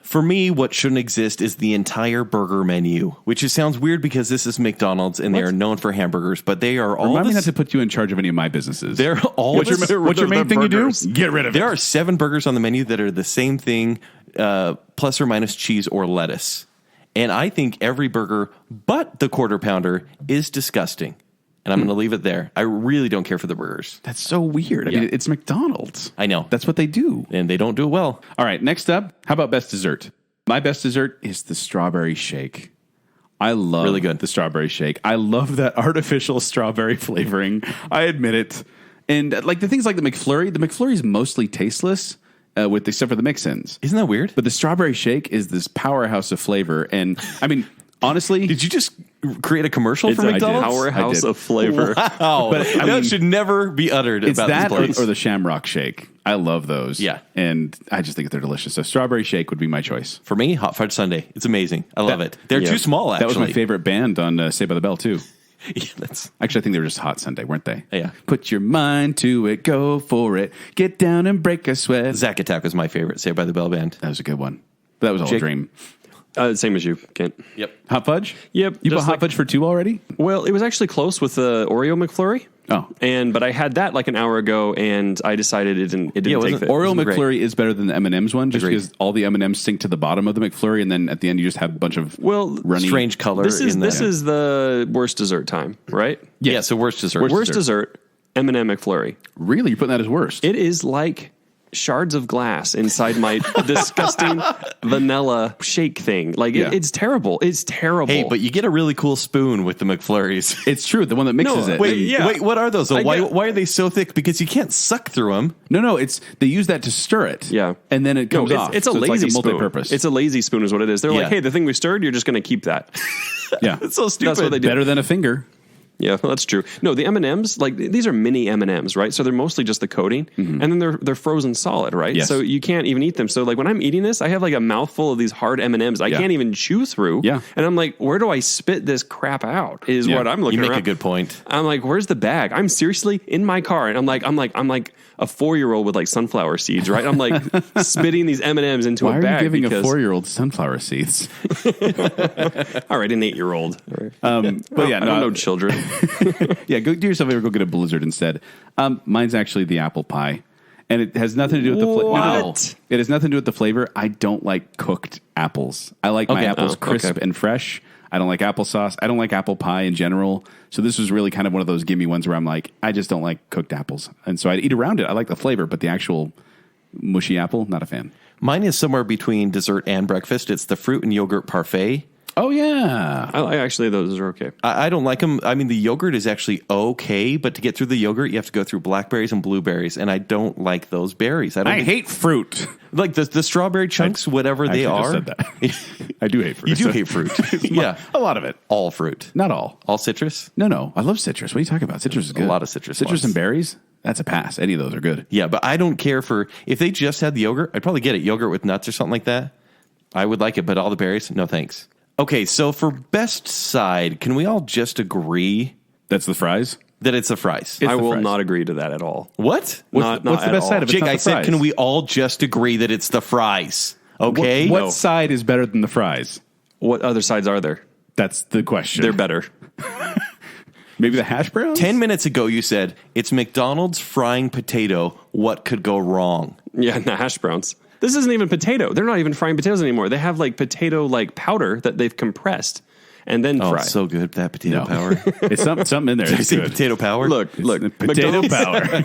For me, what shouldn't exist is the entire burger menu, which just sounds weird because this is McDonald's and they are known for hamburgers, but they are all remind me the not to put you in charge of any of my businesses. They're all What's the- your main thing burgers. you do? Get rid of it. There are 7 burgers on the menu that are the same thing, plus or minus cheese or lettuce. And I think every burger but the quarter pounder is disgusting. And I'm going to leave it there. I really don't care for the burgers. That's so weird. I Yeah. mean, it's McDonald's. I know. That's what they do. And they don't do it well. All right, next up, how about best dessert? My best dessert is the strawberry shake. I love Really good. the strawberry shake. I love that artificial strawberry flavoring. I admit it. And like the things like the McFlurry is mostly tasteless, except for the mix-ins. Isn't that weird? But the strawberry shake is this powerhouse of flavor. And I mean, honestly, Did you just create a commercial It's for a McDonald's? powerhouse I did. of flavor. Wow. But, I that mean, should never be uttered it's about that this place. or the Shamrock Shake. I love those. Yeah. And I just think they're delicious. So strawberry shake would be my choice. For me, Hot Fudge Sundae. It's amazing. I love it. They're yeah. too small, actually. That was my favorite band on Saved by the Bell, too. Yeah, that's, Actually, I think they were just Hot Sunday, weren't they? Yeah. Put your mind to it, go for it, get down and break a sweat. Zack Attack was my favorite Saved by the Bell band. That was a good one. But that was all a Jake? dream. Same as you, Kent. Yep. Hot fudge? Yep, You bought just hot like- fudge for 2 already? Well, it was actually close with the Oreo McFlurry. Oh. But I had that like an hour ago, and I decided it didn't Yeah, take wasn't the Oreo Isn't it great? McFlurry is better than the M&M's one, just Agreed. because all the M&M's sink to the bottom of the McFlurry, and then at the end you just have a bunch of runny. Strange color. This is in this the, is the worst dessert time, right? Yeah, so worst dessert. Worst dessert, M&M McFlurry. Really? You're putting that as worst? It is like shards of glass inside my disgusting vanilla shake thing. Like Yeah. it's terrible. It's terrible. Hey, but you get a really cool spoon with the McFlurries. It's true, the one that mixes No, it. Wait, Yeah. wait, what are those? Though? I Why, get- why are they so thick? Because you can't suck through them. No, they use that to stir it. Yeah. And then it No, comes it's, off. it's a So lazy like a spoon. multi-purpose. It's a lazy spoon is what it is. They're Yeah. like, hey, the thing we stirred, you're just going to keep that. yeah. It's so stupid. That's what they do. Better than a finger. Yeah, well, that's true. No, the M&Ms, like these are mini M&Ms, right? So they're mostly just the coating, and then they're frozen solid, right? Yes. So you can't even eat them. So like when I'm eating this, I have like a mouthful of these hard M&Ms. I Yeah. can't even chew through. Yeah. And I'm like, where do I spit this crap out? Is Yeah. what I'm looking You make around. a good point. I'm like, where's the bag? I'm seriously in my car, and I'm like a 4-year-old with like sunflower seeds, right? I'm like spitting these M&Ms into Why a are bag you giving because a 4-year-old sunflower seeds? all right, an 8-year-old. But yeah, I don't know children. Yeah, go do yourself a favor, go get a Blizzard instead. Mine's actually the apple pie. And it has nothing to do with the flavor. What? It has nothing to do with the flavor. I don't like cooked apples. I like my Okay. apples Oh, crisp okay. and fresh. I don't like applesauce. I don't like apple pie in general. So this was really kind of one of those gimme ones where I'm like, I just don't like cooked apples. And so I'd eat around it. I like the flavor, but the actual mushy apple, not a fan. Mine is somewhere between dessert and breakfast. It's the fruit and yogurt parfait. Oh, yeah. I actually, those are okay. I don't like them. I mean, the yogurt is actually okay, but to get through the yogurt, you have to go through blackberries and blueberries, and I don't like those berries. I hate fruit. like the strawberry chunks, whatever they Actually are. just said that. I do hate fruit. You do hate fruit. Yeah. A lot of it. All fruit. Not all. All citrus? No. I love citrus. What are you talking about? Citrus is good. lot of citrus Citrus ones. and berries? That's a pass. Any of those are good. Yeah, but I don't care for, if they just had the yogurt, I'd probably get it. Yogurt with nuts or something like that. I would like it, but all the berries, no thanks. Okay, so for best side, can we all just agree That's the fries? that it's the fries? It's I the will fries. not agree to that at all. What? Not what's the at best all. side of it? Jake, not I the said, fries. can we all just agree that it's the fries? Okay? What side is better than the fries? What other sides are there? That's the question. They're better. Maybe the hash browns? 10 minutes ago, you said, it's McDonald's frying potato. What could go wrong? Yeah, the hash browns. This isn't even potato. They're not even frying potatoes anymore. They have like potato like powder that they've compressed. and then fry. So good, that potato power. It's something in there. It's good. Potato power. Look, Potato power.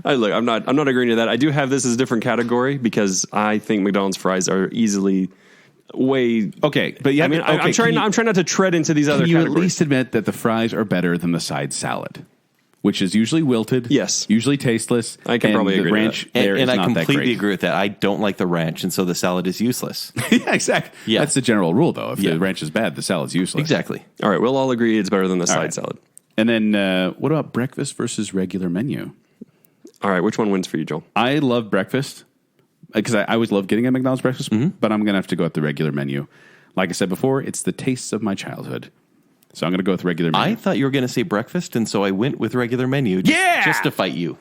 I'm not agreeing to that. I do have this as a different category because I think McDonald's fries are easily way Okay, but yeah, I'm trying not to tread into these other Can you categories. at least admit that the fries are better than the side salad, which is usually wilted? Yes. Usually tasteless. I can and probably agree the to ranch that. there is And I not that completely great. agree with that. I don't like the ranch, and so the salad is useless. Yeah, exactly. Yeah. That's the general rule, though. If Yeah. the ranch is bad, the salad's useless. Exactly. All right, we'll all agree it's better than the side right. salad. And then what about breakfast versus regular menu? All right, which one wins for you, Joel? I love breakfast because I always love getting a McDonald's breakfast, but I'm going to have to go with the regular menu. Like I said before, it's the tastes of my childhood. So I'm going to go with regular menu. I thought you were going to say breakfast, and so I went with regular menu. Just to fight you.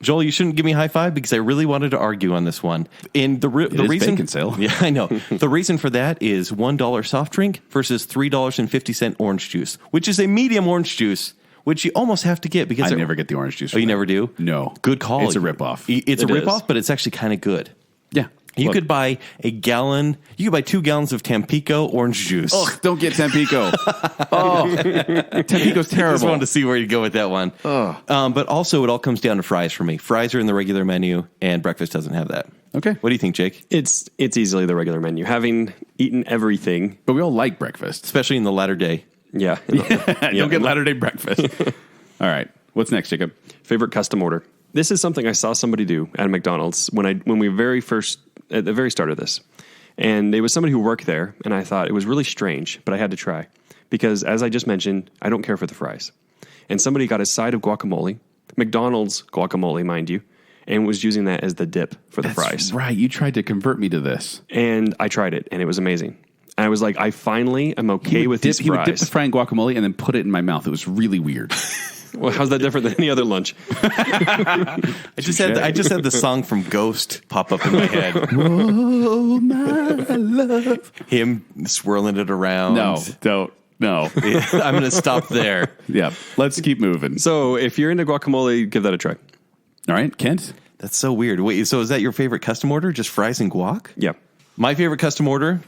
Joel, you shouldn't give me a high five because I really wanted to argue on this one. And the reason, Baconsale. Yeah, I know. The reason for that is $1 soft drink versus $3.50 orange juice, which is a medium orange juice, which you almost have to get because I never get the orange juice. Oh, you never do? No. Good call. It's a ripoff. It's It a is. ripoff, but it's actually kind of good. Yeah. You Look. could buy a gallon. You could buy 2 gallons of Tampico orange juice. Ugh, don't get Tampico. Tampico's I terrible. just wanted to see where you go with that one. But also, it all comes down to fries for me. Fries are in the regular menu, and breakfast doesn't have that. Okay. What do you think, Jake? It's easily the regular menu. Having eaten everything, But we all like breakfast. Especially in the latter day. yeah. Don't get latter day breakfast. All right. What's next, Jacob? Favorite custom order. This is something I saw somebody do at McDonald's when we very first at the very start of this, and it was somebody who worked there, and I thought it was really strange, but I had to try because, as I just mentioned, I don't care for the fries, and somebody got a side of guacamole, McDonald's guacamole, mind you, and was using that as the dip for the fries. Right. You tried to convert me to this. And I tried it, and it was amazing. And I was like, I finally am okay with these He would dip fries. the fry in guacamole and then put it in my mouth. It was really weird. Well, how's that different than any other lunch? I just had the song from Ghost pop up in my head. Oh, my love. Him swirling it around. No, don't. No. I'm going to stop there. Yeah. Let's keep moving. So if you're into guacamole, give that a try. All right, Kent. That's so weird. Wait, so is that your favorite custom order? Just fries and guac? Yeah. My favorite custom order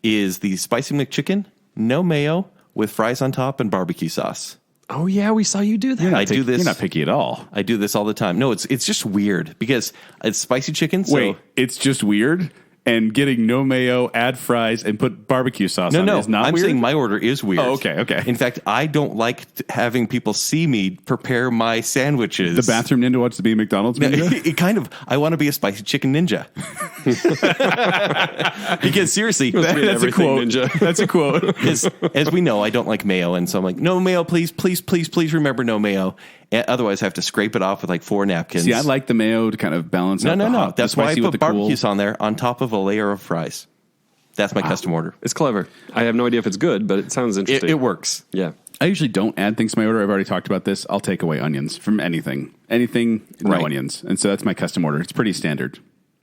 is the spicy McChicken, no mayo, with fries on top and barbecue sauce. Oh, yeah, we saw you do that. I do this. You're not picky at all. I do this all the time. No, it's just weird because it's spicy chicken. So Wait, it's just weird? And getting no mayo, add fries, and put barbecue sauce on it is not I'm weird? saying my order is weird. Oh, okay. In fact, I don't like having people see me prepare my sandwiches. The bathroom ninja wants to be McDonald's ninja? It kind of. I want to be a spicy chicken ninja. Because seriously, That's a everything quote. ninja. That's a quote. as we know, I don't like mayo, and so I'm like, no mayo, please, please, please, please remember no mayo. Otherwise, I have to scrape it off with like 4 napkins. See, I like the mayo to kind of balance out the No. hot, the That's why I spicy with put the cool. barbecue sauce on there on top of a layer of fries. That's my custom order. It's clever. I have no idea if it's good, but it sounds interesting. It works. Yeah. I usually don't add things to my order. I've already talked about this. I'll take away onions from anything. Anything, no Right. onions. And so that's my custom order. It's pretty standard.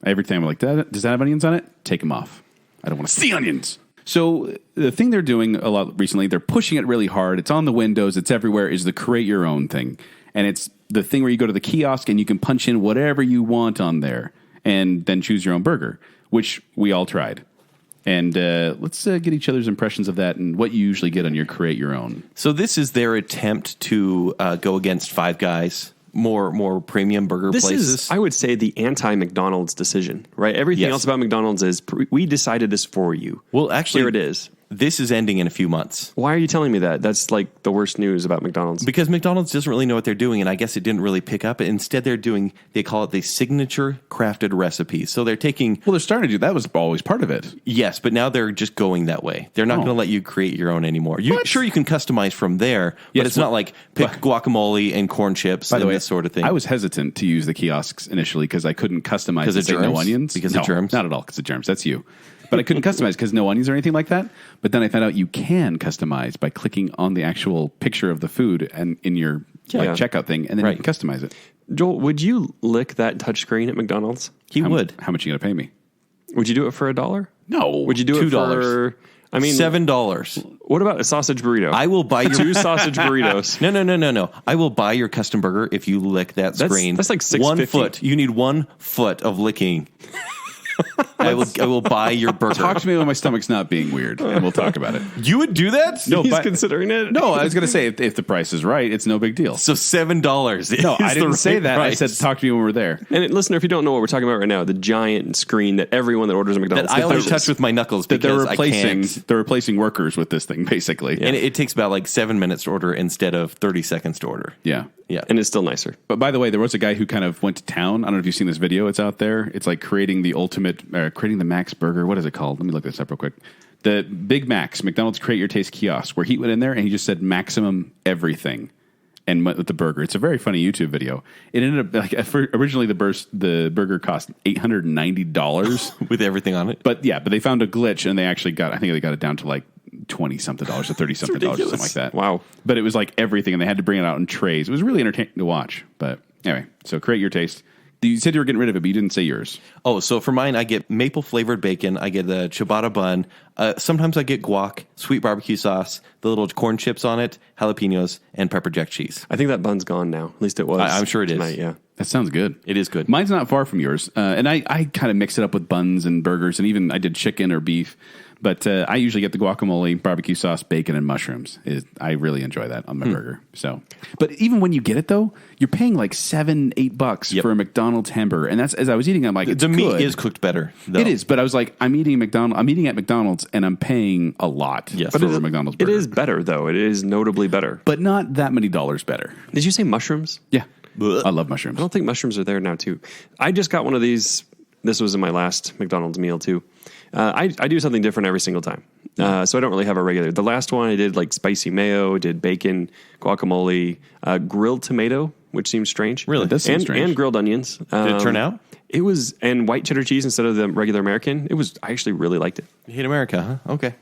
Every time I'm like, does that have onions on it? Take them off. I don't want to see onions. So the thing they're doing a lot recently, they're pushing it really hard. It's on the windows. It's everywhere, is the create your own thing. And it's the thing where you go to the kiosk and you can punch in whatever you want on there and then choose your own burger, which we all tried. And let's get each other's impressions of that and what you usually get on your create your own. So this is their attempt to go against Five Guys, more premium burger This places. is, I would say, the anti-McDonald's decision, right? Everything Yes. else about McDonald's is, we decided this for you. Well, actually, Here it is. This is ending in a few months. Why are you telling me that? That's like the worst news about McDonald's. Because McDonald's doesn't really know what they're doing, and I guess it didn't really pick up. Instead, they call it the signature crafted recipes. So they're taking, Well, they're starting to do that. Was always part of it. yes, but now they're just going that way. They're not going to let you create your own anymore. Sure, you can customize from there, but Yes, it's not like pick guacamole and corn chips By the and way, this sort of thing. I was hesitant to use the kiosks initially because I couldn't customize Because and of say no germs? onions. Because No, of germs? Not at all because of germs. That's you. But I couldn't customize because no onions or anything like that. But then I found out you can customize by clicking on the actual picture of the food and in your Yeah. checkout thing, and then Right. you can customize it. Joel, would you lick that touchscreen at McDonald's? he would. How much are you going to pay me? Would you do it for $1? No. Would you do it $2? for, I mean, $7. what about a sausage burrito? I will buy your 2 sausage burritos. No. I will buy your custom burger if you lick that screen. That's like $6.50. 1 foot. You need 1 foot of licking. I will buy your burger. Talk to me when my stomach's not being weird, and we'll talk about it. You would do that? No, He's but- considering it. No, I was going to say if the price is right, it's no big deal. So $7. No, I didn't say that. Price. I said talk to me when we're there. And listener, if you don't know what we're talking about right now, the giant screen that everyone that orders at McDonald's That I only touches. touch with my knuckles That because I can't. they're replacing workers with this thing, basically. And it takes about like 7 minutes to order instead of 30 seconds to order. Yeah. Yeah. And it's still nicer. But by the way, there was a guy who kind of went to town. I don't know if you've seen this video. It's out there. It's like creating the Max burger. What is it called? Let me look this up real quick. The Big Macs, McDonald's Create Your Taste kiosk, where he went in there and he just said maximum everything and went with the burger. It's a very funny YouTube video. It ended up originally the burger cost $890 With everything on it. but they found a glitch and I think they got it down to like $20-something or $30-something or something like that. Wow. But it was like everything, and they had to bring it out in trays. It was really entertaining to watch. But anyway, so Create Your Taste. You said you were getting rid of it, but you didn't say yours. Oh, so for mine, I get maple flavored bacon. I get the ciabatta bun. Sometimes I get guac, sweet barbecue sauce, the little corn chips on it, jalapenos, and pepper jack cheese. I think that bun's gone now. At least it was. I'm sure it is. tonight, yeah. That sounds good. It is good. Mine's not far from yours. And I kind of mix it up with buns and burgers, and even I did chicken or beef. But I usually get the guacamole, barbecue sauce, bacon, and mushrooms. I really enjoy that on my burger. So, but even when you get it though, you're paying like $7-8 for a McDonald's hamburger, and that's as I was eating. I'm like, it's the meat good. is cooked better, though. It is, but I was like, I'm eating at McDonald's, and I'm paying a lot Yes. for But a McDonald's It burger. is better, though. It is notably better. but not that many dollars better. Did you say mushrooms? Yeah, Blech. I love mushrooms. I don't think mushrooms are there now, too. I just got one of these. This was in my last McDonald's meal, too. I do something different every single time. So I don't really have a regular. The last one I did like spicy mayo, did bacon, guacamole, grilled tomato, which seems strange. Really? That does seem strange. And grilled onions. Did it turn out? It was, and white cheddar cheese instead of the regular American. I actually really liked it. You hate America, huh? Okay.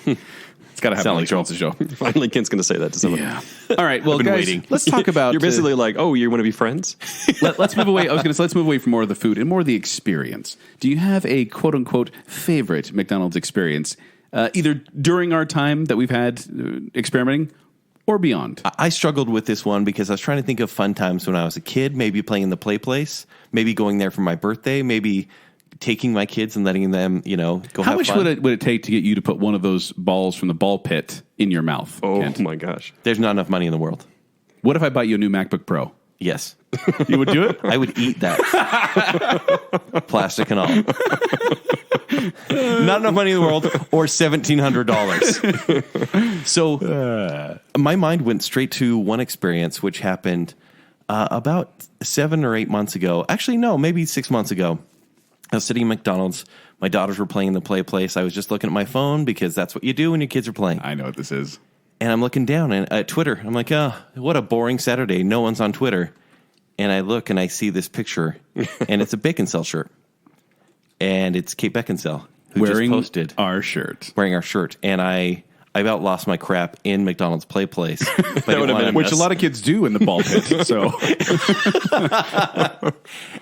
It's got to happen Sound on like the Schultz's show. Finally, Kent's going to say that to someone. Yeah. All right. Well, I've been guys, waiting. let's talk about. You're basically like, oh, you want to be friends? Let's move away. I was going to say let's move away from more of the food and more of the experience. Do you have a quote unquote favorite McDonald's experience, either during our time that we've had experimenting or beyond? I struggled with this one because I was trying to think of fun times when I was a kid, maybe playing in the play place, maybe going there for my birthday, maybe taking my kids and letting them, go How have much fun. would it take to get you to put one of those balls from the ball pit in your mouth? Oh, Kent? my gosh. There's not enough money in the world. What if I buy you a new MacBook Pro? Yes. You would do it? I would eat that. Plastic and all. Not enough money in the world or $1,700. So my mind went straight to one experience, which happened about 7 or 8 months ago. Actually, no, maybe 6 months ago. I was sitting in McDonald's. My daughters were playing in the play place. I was just looking at my phone because that's what you do when your kids are playing. I know what this is. And I'm looking down at Twitter. I'm like, oh, what a boring Saturday. No one's on Twitter. And I look and I see this picture, and it's a Baconsale shirt. And it's Kate Baconsale who Wearing just posted. our shirt. Wearing our shirt. And I about lost my crap in McDonald's play place. That would have been Which a lot of kids do in the ball pit. So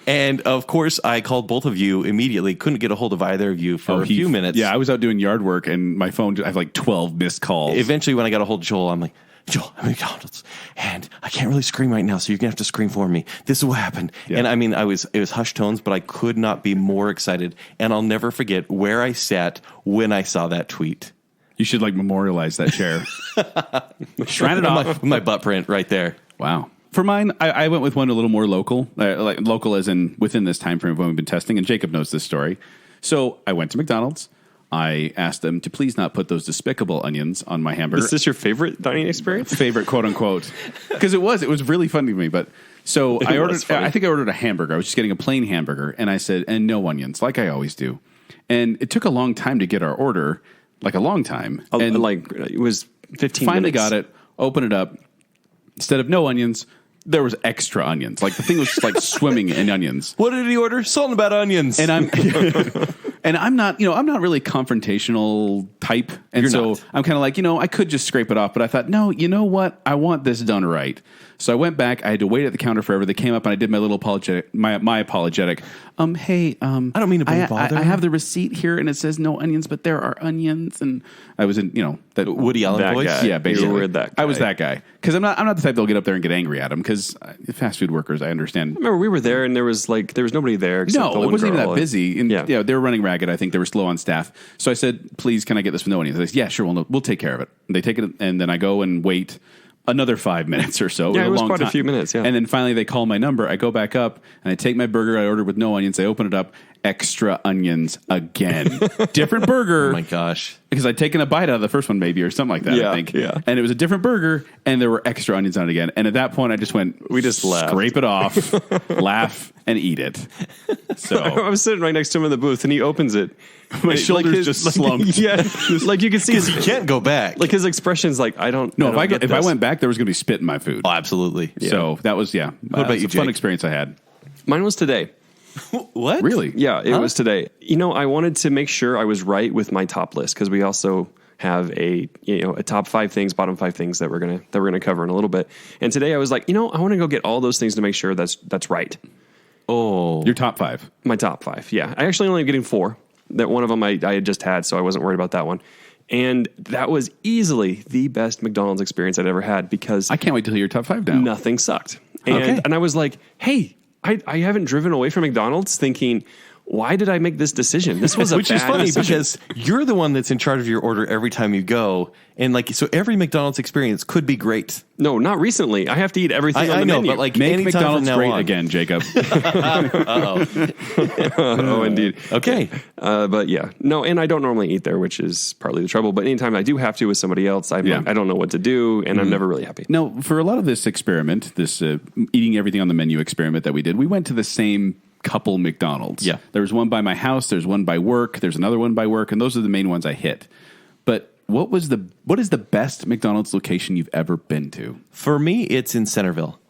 And, of course, I called both of you immediately. Couldn't get a hold of either of you for a few minutes. Yeah, I was out doing yard work, and my phone, I have like 12 missed calls. Eventually, when I got a hold of Joel, I'm like, Joel, I'm at McDonald's, and I can't really scream right now, so you're going to have to scream for me. This is what happened. Yeah. And I mean, it was hushed tones, but I could not be more excited. And I'll never forget where I sat when I saw that tweet. You should like memorialize that chair. Shrine it off. My butt print right there. Wow. For mine, I went with one a little more local, like local as in within this time frame of when we've been testing, and Jacob knows this story. So I went to McDonald's. I asked them to please not put those despicable onions on my hamburger. Is this your favorite dining experience? Favorite, quote unquote, because it was really funny to me. But so I ordered. I think I ordered a hamburger. I was just getting a plain hamburger, and I said, and no onions, like I always do. And it took a long time to get our order, like a long time. And Like it was 15 finally minutes. got it. Open it up. Instead of no onions, there was extra onions. Like the thing was just like swimming in onions. What did he order? Salt and bad onions. And I'm not really confrontational type. And You're so not. I'm kind of like, I could just scrape it off, but I thought, no, you know what? I want this done right. So I went back. I had to wait at the counter forever. They came up and I did my little apologetic, my apologetic. Hey, I don't mean to be bothered. I have the receipt here and it says no onions, but there are onions. And I was in, That Woody Allen that voice? guy. Yeah, basically. You were that guy. I was that guy. Because I'm not the type that'll get up there and get angry at him. Because fast food workers, I understand. Remember, we were there, and there was nobody there. Except the No, one it wasn't even girl. that busy. And Yeah. they were running ragged. I think they were slow on staff. So I said, please, can I get this with no onions? They said, yeah, sure, we'll take care of it. And they take it, and then I go and wait another 5 minutes or so. Yeah, it was long quite a time. few minutes, yeah. And then finally they call my number. I go back up, and I take my burger I ordered with no onions. I open it up, extra onions again. Different burger. Oh my gosh. Because I'd taken a bite out of the first one, maybe, or something like that, Yeah, I think. yeah. And it was a different burger, and there were extra onions on it again. And at that point, I just went, We just laughed. scrape it off, laugh, and eat it. So I was sitting right next to him in the booth, and he opens it. my shoulders just slumped. Yeah, like you can see Because you can't go back. like his expression's like, I don't. No, I don't if I went back, there was going to be spit in my food. Oh, absolutely. So that was, about it's you, a fun Jake? experience I had. Mine was today. What? Really? Yeah, it was today. I wanted to make sure I was right with my top list because we also have a top 5 things, bottom 5 things that we're gonna cover in a little bit. And today I was like, I want to go get all those things to make sure that's right. Oh. Your top 5. My top 5. Yeah, I actually only am getting 4. That one of them I had just had, so I wasn't worried about that one. And that was easily the best McDonald's experience I'd ever had because I can't wait to hear your top 5 now. nothing sucked. And I was like, hey, I haven't driven away from McDonald's thinking, why did I make this decision? This was a Which is bad funny decision. because you're the one that's in charge of your order every time you go. And so every McDonald's experience could be great. No, not recently. I have to eat everything on I the know, menu. but like Make anytime McDonald's from now great on. again, Jacob. oh, indeed. Okay. But yeah, no, and I don't normally eat there, which is partly the trouble. But anytime I do have to with somebody else, I don't know what to do, and I'm never really happy. No, for a lot of this experiment, this eating everything on the menu experiment that we did, we went to the same couple McDonald's. Yeah. There was one by my house, there's one by work, there's another one by work, and those are the main ones I hit. But what is the best McDonald's location you've ever been to? For me, it's in Centerville.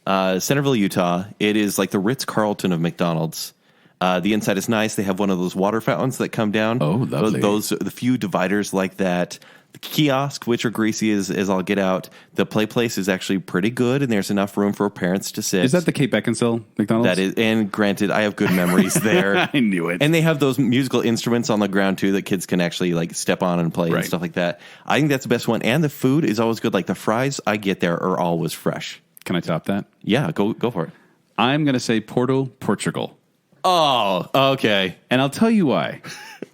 Centerville, Utah. It is like the Ritz-Carlton of McDonald's. The inside is nice. They have one of those water fountains that come down. Oh, lovely. The few dividers like that. The kiosk, which are greasy as all get out. The play place is actually pretty good, and there's enough room for parents to sit. Is that the Cape Baconsale McDonald's? That is, and granted, I have good memories there. I knew it. And they have those musical instruments on the ground too that kids can actually like step on and play Right. and stuff like that. I think that's the best one. And the food is always good. Like the fries I get there are always fresh. Can I top that? Yeah, go for it. I'm going to say Porto, Portugal. Oh, okay. And I'll tell you why.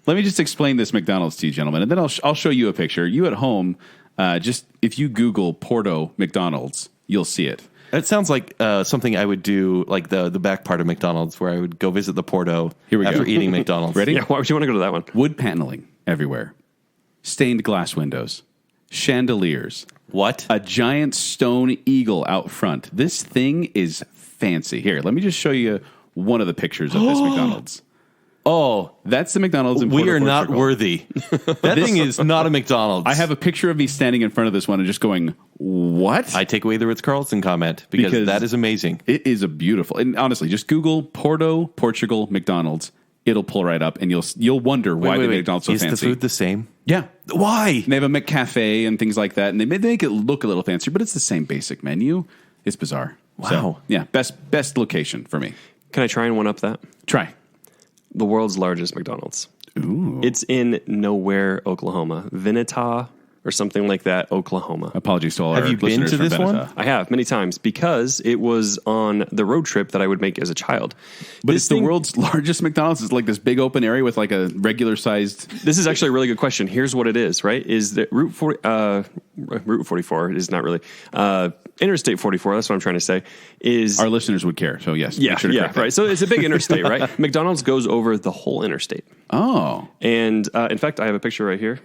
Let me just explain this McDonald's to you, gentlemen, and then I'll show you a picture. You at home, just if you Google Porto McDonald's, you'll see it. It sounds like something I would do, like the back part of McDonald's, where I would go visit the Porto Here we go. after eating McDonald's. Ready? Yeah, why would you want to go to that one? Wood paneling everywhere, stained glass windows, chandeliers, What? a giant stone eagle out front. This thing is fancy. Here, let me just show you one of the pictures of this McDonald's. Oh, That's the McDonald's in we Porto, are not Portugal. worthy. That thing is not a McDonald's. I have a picture of me standing in front of this one and just going, what? I take away the Ritz-Carlton comment because that is amazing. It is a beautiful, and honestly, just Google Porto, Portugal, McDonald's. It'll pull right up, and you'll wonder why they made McDonald's so is fancy. the food the same? Yeah. Why? And they have a McCafe and things like that, and they make it look a little fancier, but it's the same basic menu. It's bizarre. Wow. So, yeah, best location for me. Can I try and one up that? Try. The world's largest McDonald's. Ooh. It's in Nowhere, Oklahoma. Vinita or something like that, Oklahoma. Apologies to all Have our you been listeners to from this one? Beneta. I have many times because it was on the road trip that I would make as a child. But it's the world's largest McDonald's. It's like this big open area with like a regular sized. This is actually a really good question. Here's what it is, right? Is that Route 44 is not really Interstate 44. That's what I'm trying to say. Is Our listeners would care. So, yes. yeah, make sure to yeah, correct that. right. So it's a big interstate, right? McDonald's goes over the whole interstate, Oh. and in fact, I have a picture right here.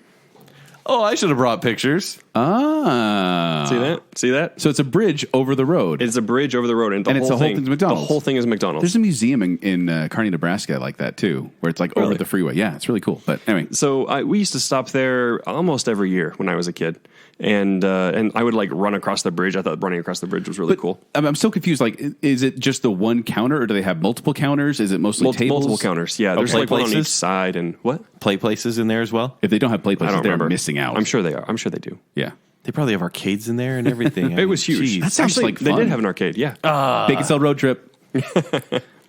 Oh, I should have brought pictures. Ah. See that? See that? So it's a bridge over the road. It's a bridge over the road, and the And whole it's the whole thing, thing's McDonald's. The whole thing is McDonald's. There's a museum in Kearney, Nebraska like that too, where it's like over Really? the freeway. Yeah, it's really cool. But anyway, So we used to stop there almost every year when I was a kid, and I would like run across the bridge. I thought running across the bridge was really cool. I'm still confused. Like, is it just the one counter, or do they have multiple counters? Is it mostly tables? Multiple counters. Yeah, there's play like one on places? each side, and what? Play places in there as well. If they don't have play I places, don't they're remember. missing out. I'm sure they are. I'm sure they do. Yeah. They probably have arcades in there and everything. It was huge. Geez. That sounds Actually, like they fun. did have an arcade. Yeah. Baconsale road trip.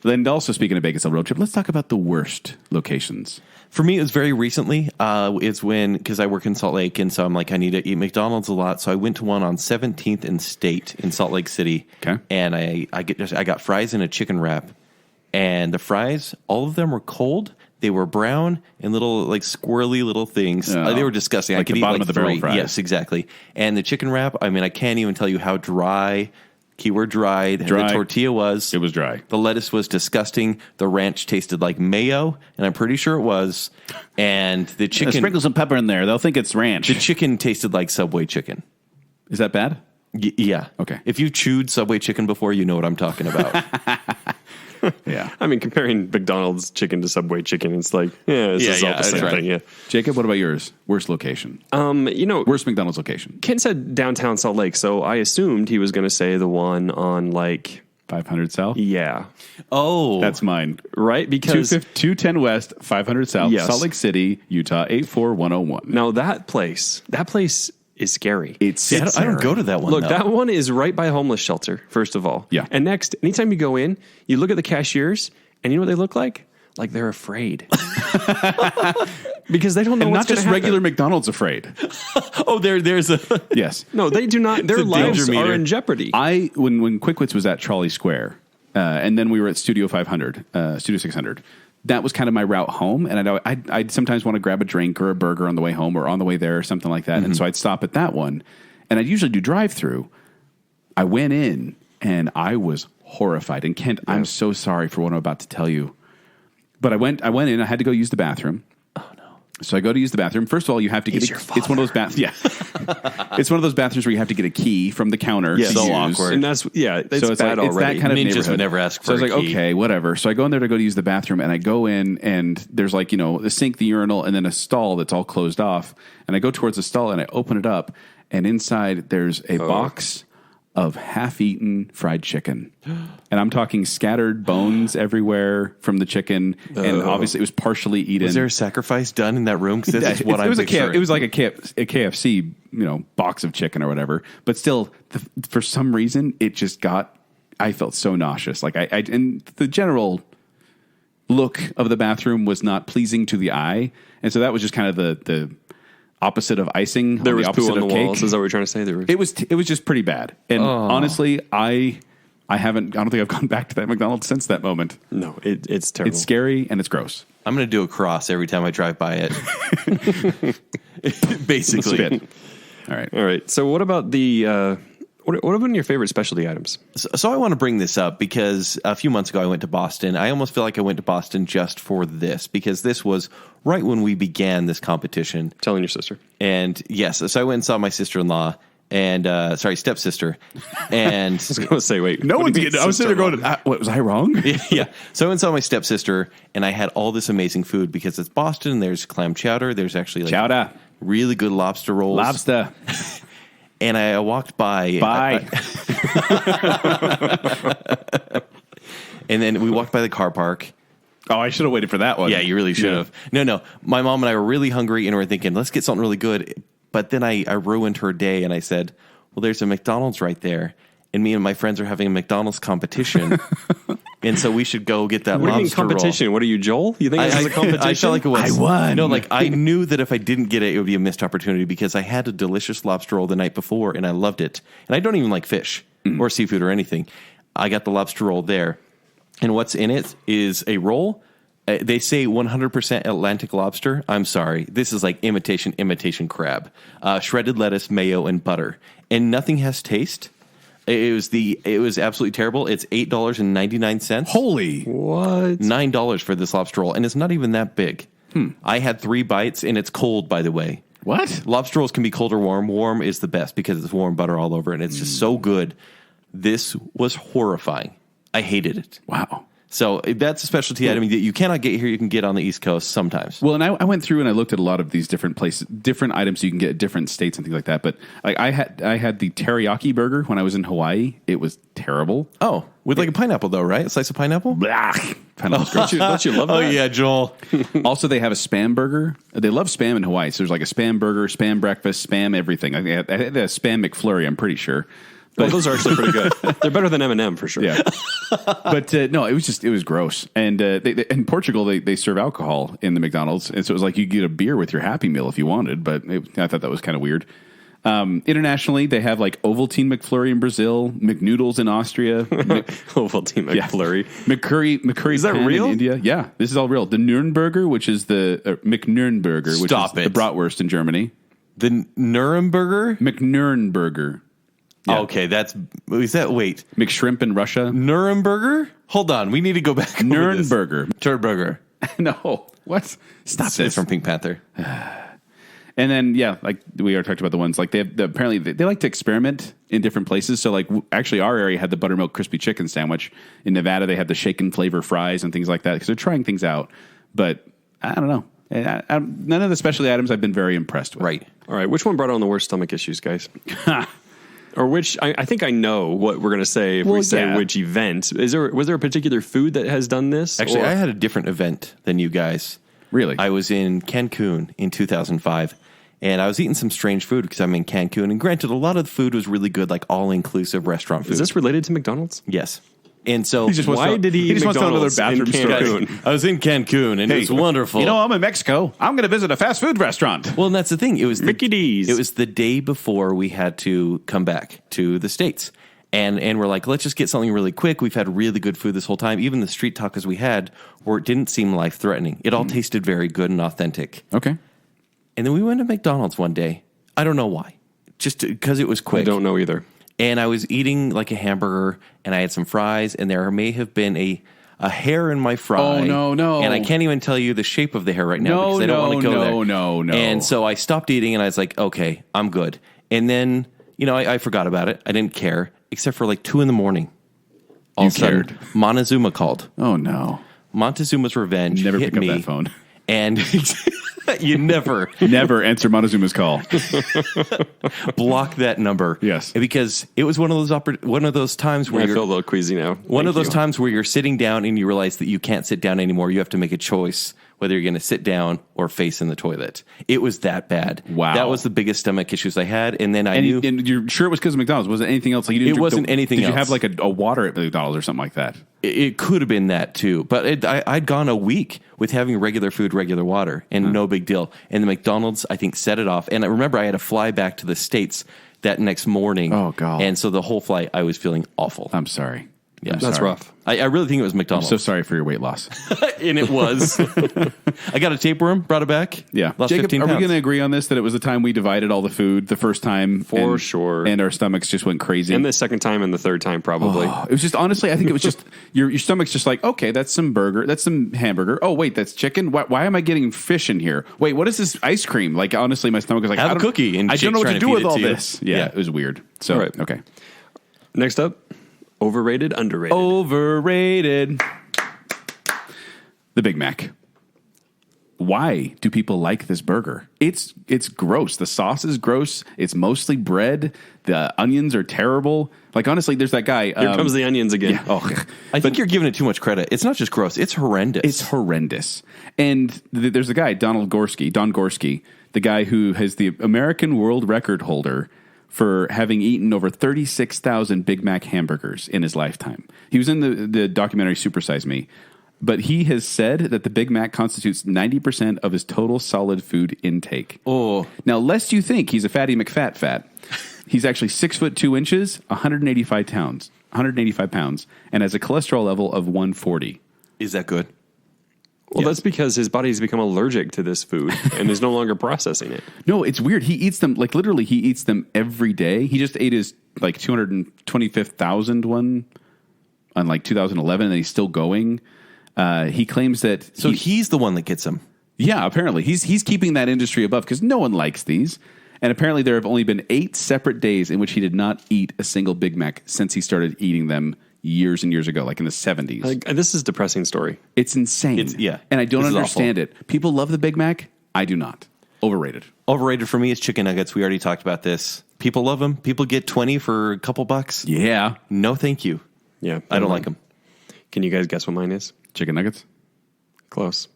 Then also speaking of Baconsale road trip, let's talk about the worst locations. For me, it was very recently. It's when, because I work in Salt Lake, and so I'm like, I need to eat McDonald's a lot. So I went to one on 17th and State in Salt Lake City. Okay. And I got fries and a chicken wrap. And the fries, all of them were cold. They were brown and little, like, squirrely little things. Oh. They were disgusting. Like I could the eat bottom like of the barrel 3. fries. Yes, exactly. And the chicken wrap, I mean, I can't even tell you how dry, keyword dry, the tortilla was. It was dry. The lettuce was disgusting. The ranch tasted like mayo, and I'm pretty sure it was. And the chicken... sprinkle some pepper in there. They'll think it's ranch. The chicken tasted like Subway chicken. Is that bad? Yeah. Okay. If you've chewed Subway chicken before, you know what I'm talking about. Yeah. I mean, comparing McDonald's chicken to Subway chicken, it's like, it's all the same thing. Yeah. Jacob, what about yours? Worst location? Worst McDonald's location? Ken said downtown Salt Lake, so I assumed he was going to say the one on 500 South? Yeah. Oh. That's mine. Right? Because 210 West, 500 South, Yes. Salt Lake City, Utah, 84101. now that place is scary. I don't go to that one. Look, though. that one is right by a homeless shelter, first of all. Yeah. And next, anytime you go in, you look at the cashiers, and you know what they look like? Like they're afraid. Because they don't know And what's not just gonna regular happen. McDonald's afraid. there's a... Yes. No, they do not. Their a lives danger meter. are in jeopardy. When Quickwits was at Trolley Square, and then we were at Studio 500, Studio 600, that was kind of my route home. And I'd sometimes want to grab a drink or a burger on the way home or on the way there or something like that. Mm-hmm. And so I'd stop at that one. And I'd usually do drive-through. I went in and I was horrified. And Kent, I'm so sorry for what I'm about to tell you. But I went in, I had to go use the bathroom. So I go to use the bathroom. First of all, you have to get it's one of those Yeah, it's one of those bathrooms where you have to get a key from the counter. Yes. to So use. awkward. And that's, it's So it's bad like, it's already. that kind of Ninjas would neighborhood. never ask So I for was a like, key. okay, whatever. So I go in there to go to use the bathroom, and I go in, and there's like, the sink, the urinal, and then a stall that's all closed off. And I go towards the stall, and I open it up, and inside there's a box of half-eaten fried chicken. And I'm talking scattered bones everywhere from the chicken, and obviously it was partially eaten. Was there a sacrifice done in that room? Because this is what it I'm was picturing. It was like a KFC, box of chicken or whatever. But still, for some reason, it just I felt so nauseous. Like and the general look of the bathroom was not pleasing to the eye, and so that was just kind of the opposite of icing. There was the poo opposite on the of cake. walls. Is that what you're trying to say? It was just pretty bad. And honestly, I don't think I've gone back to that McDonald's since that moment. No, it's terrible. It's scary and it's gross. I'm going to do a cross every time I drive by it. Basically. Spit. All right. So what about what have been your favorite specialty items? So I want to bring this up because a few months ago I went to Boston. I almost feel like I went to Boston just for this because this was right when we began this competition. Telling your sister. And yes, so I went and saw my sister-in-law and, stepsister. And I was going to say, wait. No what one's do you mean getting. I was sitting there sister-in-law? going, what, was I wrong? yeah. So I went and saw my stepsister and I had all this amazing food because it's Boston. There's clam chowder. There's actually like Chowder. really good lobster rolls. Lobster. And I walked by. Bye. And then we walked by the car park. Oh, I should have waited for that one. Yeah, you really should have. No. My mom and I were really hungry and we were thinking, let's get something really good. But then I ruined her day and I said, well, there's a McDonald's right there. And me and my friends are having a McDonald's competition. And so we should go get that What do you mean lobster competition? roll. What are you, Joel? You think this is a competition? I felt like it was. I won. No, like I knew that if I didn't get it, it would be a missed opportunity because I had a delicious lobster roll the night before and I loved it. And I don't even like fish or seafood or anything. I got the lobster roll there. And what's in it is a roll. They say 100% Atlantic lobster. I'm sorry. This is like imitation crab. Shredded lettuce, mayo, and butter. And nothing has taste. It was absolutely terrible. It's $8.99. Holy. What? $9 for this lobster roll, and it's not even that big. I had 3 bites, and it's cold, by the way. What? Lobster rolls can be cold or warm. Warm is the best because it's warm butter all over, and it's just so good. This was horrifying. I hated it. Wow. So that's a specialty item that you cannot get here. You can get on the East Coast sometimes. Well, and I went through and I looked at a lot of these different places, different items you can get at different states and things like that. But like I had the teriyaki burger when I was in Hawaii. It was terrible. Oh, with like a pineapple, though, right? A slice of pineapple? Blah. Pineapple's gross. Don't you love that? Oh, yeah, Joel. Also, they have a Spam burger. They love Spam in Hawaii. So there's like a Spam burger, Spam breakfast, Spam everything. I had a Spam McFlurry, I'm pretty sure. But those are actually pretty good. They're better than M&M for sure. Yeah. But no, it was gross. And in Portugal, they serve alcohol in the McDonald's. And so it was like you get a beer with your Happy Meal if you wanted. But I thought that was kind of weird. Internationally, they have like Ovaltine McFlurry in Brazil, McNoodles in Austria, Ovaltine McFlurry, McCurry is that Pan real? in India. Yeah, this is all real. The Nürnberger, which is the McNürnberger, which is the bratwurst in Germany. The Nuremberger? McNürnberger. Yeah. Okay, wait. McShrimp in Russia. Nuremberger? Hold on, we need to go back. Nürnberger. Turdburger. No, what? Stop It's this. from Pink Panther. And then, yeah, like we already talked about the ones, like apparently they like to experiment in different places. So like actually our area had the buttermilk crispy chicken sandwich. In Nevada, they had the shaken flavor fries and things like that because they're trying things out. But I don't know. None of the specialty items I've been very impressed with. Right. All right. Which one brought on the worst stomach issues, guys? Or which, I think I know what we're going to say if we say which event. Was there a particular food that has done this? Actually, I had a different event than you guys. Really? I was in Cancun in 2005, and I was eating some strange food because I'm in Cancun. And granted, a lot of the food was really good, like all-inclusive restaurant food. Is this related to McDonald's? Yes. And so, why did he eat McDonald's in Cancun? I was in Cancun, and it was wonderful. You know, I'm in Mexico. I'm going to visit a fast food restaurant. Well, and that's the thing. It was Mickey D's. It was the day before we had to come back to the States. And we're like, let's just get something really quick. We've had really good food this whole time. Even the street tacos we had didn't seem life-threatening. It all tasted very good and authentic. Okay. And then we went to McDonald's one day. I don't know why. Just because it was quick. I don't know either. And I was eating like a hamburger, and I had some fries, and there may have been a hair in my fry. Oh, no. And I can't even tell you the shape of the hair right now because I don't want to go there. No. And so I stopped eating, and I was like, okay, I'm good. And then, I forgot about it. I didn't care, except for like 2 a.m. All of a sudden, Montezuma called. Oh, no. Montezuma's revenge Never hit pick me, up that phone. And you never answer Montezuma's call. Block that number. Yes, because it was one of those times where I feel a little queasy now. One of those times where you're sitting down and you realize that you can't sit down anymore. You have to make a choice whether you're going to sit down or face in the toilet. It was that bad. Wow, that was the biggest stomach issues I had. And then I knew. And you're sure it was because of McDonald's? Was it anything else? Like you didn't wasn't anything else. Did you have like a water at McDonald's or something like that? It could have been that too, but I'd gone a week with having regular food, regular water, and no big deal. And the McDonald's, I think, set it off. And I remember I had to fly back to the States that next morning. Oh, God. And so the whole flight, I was feeling awful. I'm sorry. Yeah, that's rough. I really think it was McDonald's. I'm so sorry for your weight loss. And it was. I got a tapeworm, brought it back. Yeah. Lost Jacob, 15 are pounds. we going to agree on this, that it was the time we divided all the food the first time? For sure. And our stomachs just went crazy. And the second time and the third time, probably. It was just, honestly, I think it was just, your stomach's just like, okay, that's some burger, that's some hamburger. Oh, wait, that's chicken? Why am I getting fish in here? Wait, what is this ice cream? Like, honestly, my stomach was like, have a cookie. And I don't know what to do with all this. Yeah, it was weird. So, all right. Okay. Next up, overrated, underrated. Overrated. The Big Mac. Why do people like this burger? It's gross. The sauce is gross. It's mostly bread. The onions are terrible. Like, honestly, there's that guy. Here comes the onions again. Yeah, I think you're giving it too much credit. It's not just gross. It's horrendous. It's horrendous. And there's a guy, Don Gorski, the guy who has the American world record holder for having eaten over 36,000 Big Mac hamburgers in his lifetime. He was in the documentary Super Size Me. But he has said that the Big Mac constitutes 90% of his total solid food intake. Oh. Now, lest you think he's a fatty McFat, he's actually 6'2", 185 pounds, and has a cholesterol level of 140. Is that good? Well, that's because his body's become allergic to this food and is no longer processing it. No, it's weird. He eats them, like literally he eats them every day. He just ate his like 225,000 one on like 2011, and he's still going. He claims that... So he's the one that gets them. Yeah, apparently. He's keeping that industry above because no one likes these. And apparently there have only been 8 separate days in which he did not eat a single Big Mac since he started eating them years and years ago, like in the 70s. This is a depressing story. It's insane. And I don't understand it. People love the Big Mac. I do not. Overrated. Overrated for me is chicken nuggets. We already talked about this. People love them. People get 20 for a couple bucks. Yeah. No, thank you. Yeah. I don't like them. Can you guys guess what mine is? Chicken nuggets? Close.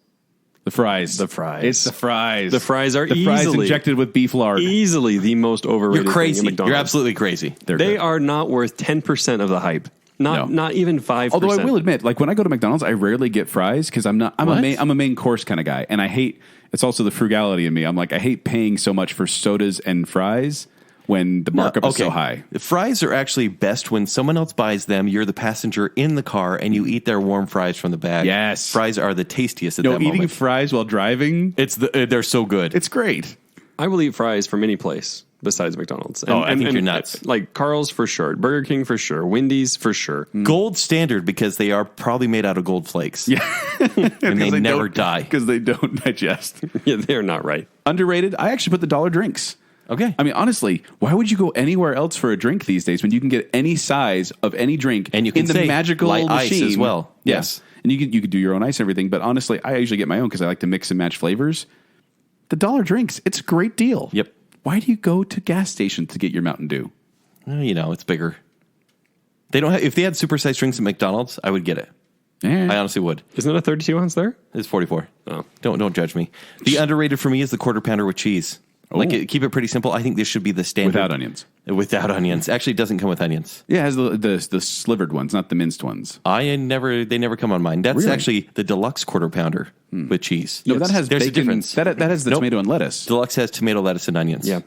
The fries. The fries. It's the fries. The fries are fries injected with beef lard. easily the most overrated You're crazy. thing at McDonald's. You're absolutely crazy. They are not worth 10% of the hype. Not even 5%. Although I will admit, like when I go to McDonald's, I rarely get fries because I'm a main course kind of guy, and I hate. It's also the frugality in me. I'm like, I hate paying so much for sodas and fries when the markup is so high. The fries are actually best when someone else buys them. You're the passenger in the car, and you eat their warm fries from the bag. Yes, fries are the tastiest at that moment. Eating fries while driving, they're so good. It's great. I will eat fries from any place besides McDonald's. I think you're nuts. Like Carl's for sure, Burger King for sure, Wendy's for sure. Gold standard because they are probably made out of gold flakes. Yeah. And they never die. Because they don't digest. Yeah, they're not right. Underrated, I actually put the dollar drinks. Okay. I mean, honestly, why would you go anywhere else for a drink these days when you can get any size of any drink and you can in the magical light machine ice as well? Yes. And you could do your own ice and everything. But honestly, I usually get my own because I like to mix and match flavors. The dollar drinks, it's a great deal. Yep. Why do you go to gas stations to get your Mountain Dew? It's bigger. They don't have, if they had supersized drinks at McDonald's, I would get it. Yeah. I honestly would. Isn't it a 32 ounce there? It's 44. Oh. Don't judge me. The underrated for me is the quarter pounder with cheese. Keep it pretty simple. I think this should be the standard. Without onions. Without onions. Actually, it doesn't come with onions. Yeah, it has the slivered ones, not the minced ones. They never come on mine. That's Really? actually the deluxe quarter pounder with cheese. No, that has There's bacon. a difference. That has the tomato and lettuce. Deluxe has tomato, lettuce, and onions. Yeah.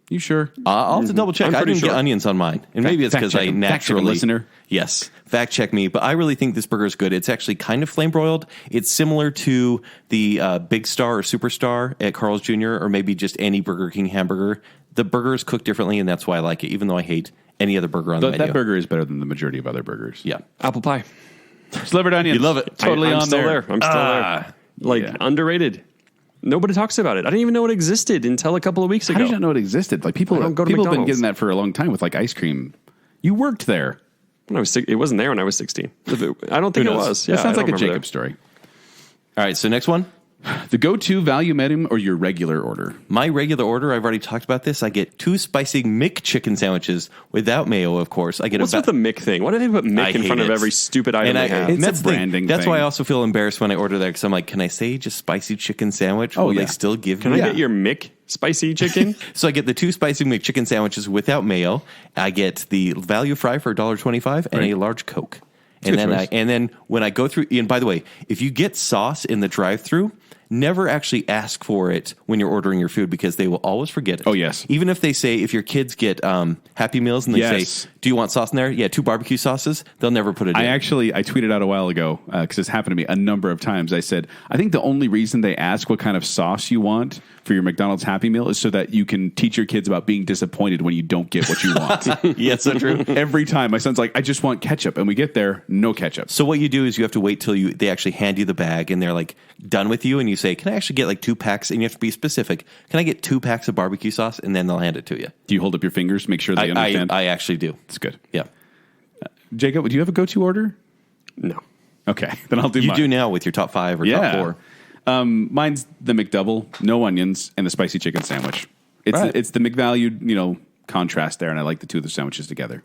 You sure? I'll have to double check. I'm I pretty didn't sure. get onions on mine. And maybe it's Fact because check I him. Fact check him, naturally... listener. Yes. Fact check me. But I really think this burger is good. It's actually kind of flame broiled. It's similar to the Big Star or Superstar at Carl's Jr. or maybe just any Burger King hamburger. The burger is cooked differently, and that's why I like it, even though I hate any other burger on the menu. That burger is better than the majority of other burgers. Yeah. Apple pie. Slivered onions. You love it. Totally I'm on still there. I'm still there. Like underrated. Nobody talks about it. I didn't even know it existed until a couple of weeks ago. How did you not know it existed? Like people I don't go to have been McDonald's. getting that for a long time with like ice cream. You worked there. When I was it wasn't there when I was 16. I don't think it was. Yeah, that sounds I like a don't remember Jacob there. story. All right, so next one. The go-to value menu or your regular order? My regular order, I've already talked about this. I get 2 spicy McChicken sandwiches without mayo, of course. I get What's with the Mick thing? Why do they put Mick in front of every stupid item they have? It's that's a the thing. branding That's thing. why I also feel embarrassed when I order there because I'm like, can I say just spicy chicken sandwich? Will yeah. they still give Can me? I get your Mick spicy chicken? So I get the 2 spicy McChicken sandwiches without mayo. I get the value fry for $1.25 and a large Coke. And then when I go through, and by the way, if you get sauce in the drive-thru, never actually ask for it when you're ordering your food because they will always forget it. Oh, yes. Even if they say, if your kids get Happy Meals and they Yes. say, do you want sauce in there? Yeah, 2 barbecue sauces. They'll never put it in. I tweeted out a while ago because it's happened to me a number of times. I said, I think the only reason they ask what kind of sauce you want for your McDonald's Happy Meal is so that you can teach your kids about being disappointed when you don't get what you want. Yeah, so true. Every time my son's like, I just want ketchup. And we get there, no ketchup. So what you do is you have to wait till they actually hand you the bag and they're like done with you and you say, can I actually get like 2 packs? And you have to be specific. Can I get 2 packs of barbecue sauce? And then they'll hand it to you. Do you hold up your fingers to make sure they understand? I actually do. It's good. Yeah. Jacob, do you have a go-to order? No. Okay, then I'll do You mine. do now with your top 5 or top 4. Mine's the McDouble, no onions, and the spicy chicken sandwich. It's the McValue, contrast there, and I like the 2 of the sandwiches together.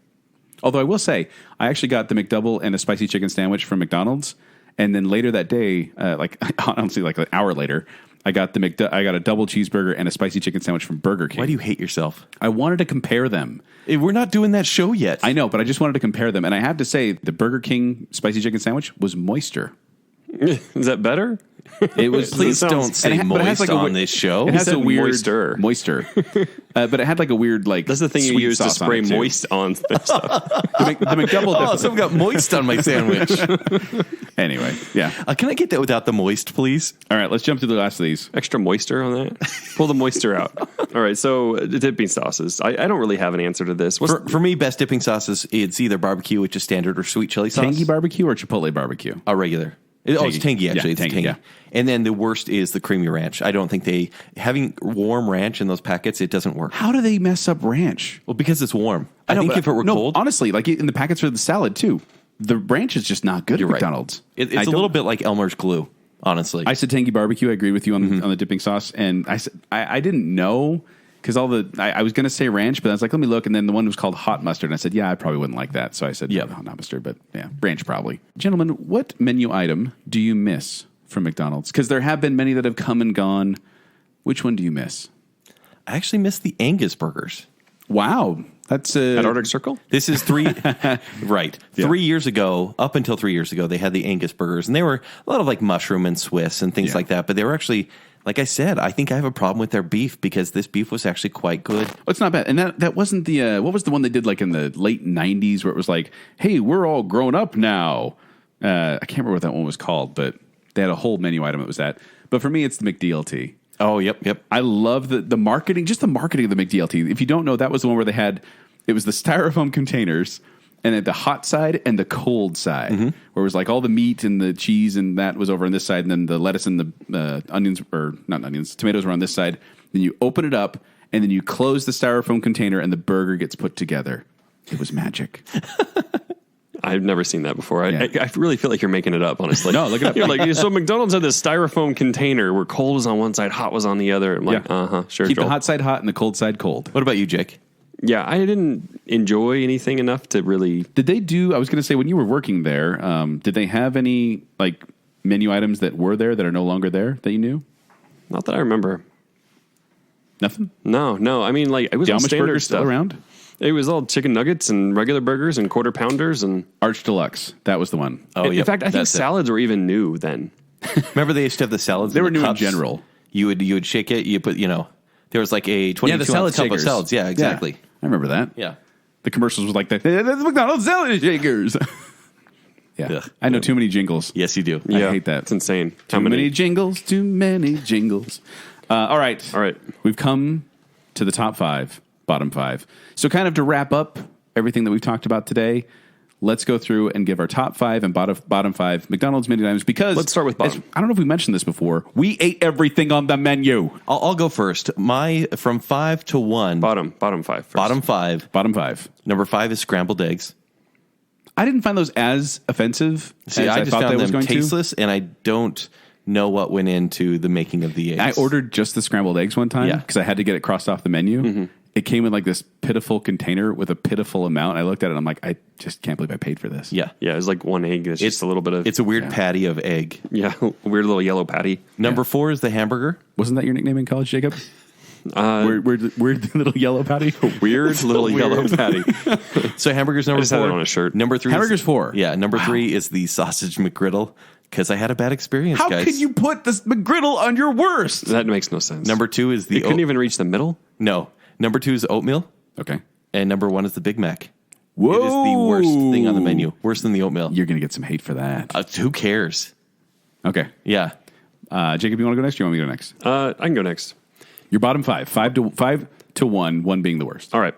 Although I will say, I actually got the McDouble and a spicy chicken sandwich from McDonald's, and then later that day, honestly, like an hour later, I got a double cheeseburger and a spicy chicken sandwich from Burger King. Why do you hate yourself? I wanted to compare them. We're not doing that show yet. I know, but I just wanted to compare them, and I have to say, the Burger King spicy chicken sandwich was moister. Is that better? It was. Please don't say but it has moist on this show. It has a said weird moister. but it had like a weird like. That's the thing you sweet use to sauce on spray it, too. moist on stuff. The McDouble. Oh, someone got moist on my sandwich. Anyway, yeah. Can I get that without the moist, please? All right, let's jump to the last of these. Extra moisture on that. Pull the moisture out. All right, so the dipping sauces. I don't really have an answer to this. For me, best dipping sauces, it's either barbecue, which is standard, or sweet chili sauce. Tangy barbecue or Chipotle barbecue? A regular. It's tangy, actually. Yeah, it's tangy, tangy. yeah. And then the worst is the creamy ranch. I don't think having warm ranch in those packets, it doesn't work. How do they mess up ranch? Well, because it's warm. I think if it were cold. Honestly, like in the packets for the salad too, the ranch is just not good at McDonald's. Right. It's a little bit like Elmer's glue, honestly. I said tangy barbecue. I agreed with you on the dipping sauce, and I said I didn't know because I was going to say ranch, but I was like, let me look, and then the one was called hot mustard, and I said, yeah, I probably wouldn't like that, so I said, yeah, not mustard, but yeah, ranch probably. Gentlemen, what menu item do you miss from McDonald's? Because there have been many that have come and gone. Which one do you miss? I actually miss the Angus burgers. Wow. That's At Arctic Circle? This is right. Yeah. 3 years ago, up until 3 years ago, they had the Angus burgers, and they were a lot of like mushroom and Swiss and things like that. But they were actually, like I said, I think I have a problem with their beef because this beef was actually quite good. Oh, it's not bad. And that wasn't the, what was the one they did like in the late 90s where it was like, hey, we're all grown up now. I can't remember what that one was called, but they had a whole menu item it was that. But for me, it's the McDLT. Oh, yep. I love the marketing, just the marketing of the McDLT. If you don't know, that was the one where they had, it was the styrofoam containers and then the hot side and the cold side, where it was like all the meat and the cheese and that was over on this side, and then the lettuce and the onions, or not onions, tomatoes were on this side. Then you open it up and then you close the styrofoam container and the burger gets put together. It was magic. I've never seen that before. Yeah. I really feel like you're making it up, honestly. No, look it up. You're like, so McDonald's had this styrofoam container where cold was on one side, hot was on the other. I'm like, sure. Keep Joel. the hot side hot and the cold side cold. What about you, Jake? Yeah, I didn't enjoy anything enough to really. Did they do, I was going to say, when you were working there, did they have any like menu items that were there that are no longer there that you knew? Not that I remember. Nothing? No. I mean, like, it was The all Amish standard burgers stuff. still around? It was all chicken nuggets and regular burgers and quarter pounders and. Arch Deluxe. That was the one. Oh, in fact, I think that's it. salads were even new then. Remember they used to have the salads? They in were the new in cups? general. You would shake it. You put there was like a 22 salad ounce cup of shakers. salads. Yeah, exactly. Yeah, I remember that. Yeah. The commercials was like that. Hey, that's McDonald's salad shakers. Yeah. Ugh. I know too many jingles. Yes, you do. I hate that. It's insane. Too many jingles, too many jingles. All right. We've come to the top 5, bottom 5. So kind of to wrap up everything that we've talked about today, let's go through and give our top 5 and bottom 5 McDonald's menu items because Let's start with bottom. I don't know if we mentioned this before. We ate everything on the menu. I'll go first. My from 5 to 1. Bottom 5 first. Bottom 5. Bottom 5. Number 5 is scrambled eggs. I didn't find those as offensive See, as I I just thought found they was them going tasteless, and I don't know what went into the making of the eggs. I ordered just the scrambled eggs one time Yeah. because I had to get it crossed off the menu. Mm-hmm. It came in like this pitiful container with a pitiful amount. I looked at it and I'm like, I just can't believe I paid for this. Yeah. Yeah, it's like one egg. It's just a little bit of. It's a weird patty of egg. Yeah, a weird little yellow patty. Number 4 is the hamburger. Wasn't that your nickname in college, Jacob? Weird little yellow patty? Weird little yellow patty. So hamburger's number just 4. had it on a shirt. Number 3 Hamburger's 4. Yeah, number 3 is the sausage McGriddle because I had a bad experience, How guys. could you put this McGriddle on your worst? That makes no sense. Number 2 is the It couldn't even reach the middle. No. Number 2 is oatmeal, Okay. and number 1 is the Big Mac. Whoa. It is the worst thing on the menu. Worse than the oatmeal. You're going to get some hate for that. Who cares? Okay. Yeah. Jacob, you want to go next or you want me to go next? I can go next. Your bottom 5. 5 to 1 being the worst. All right.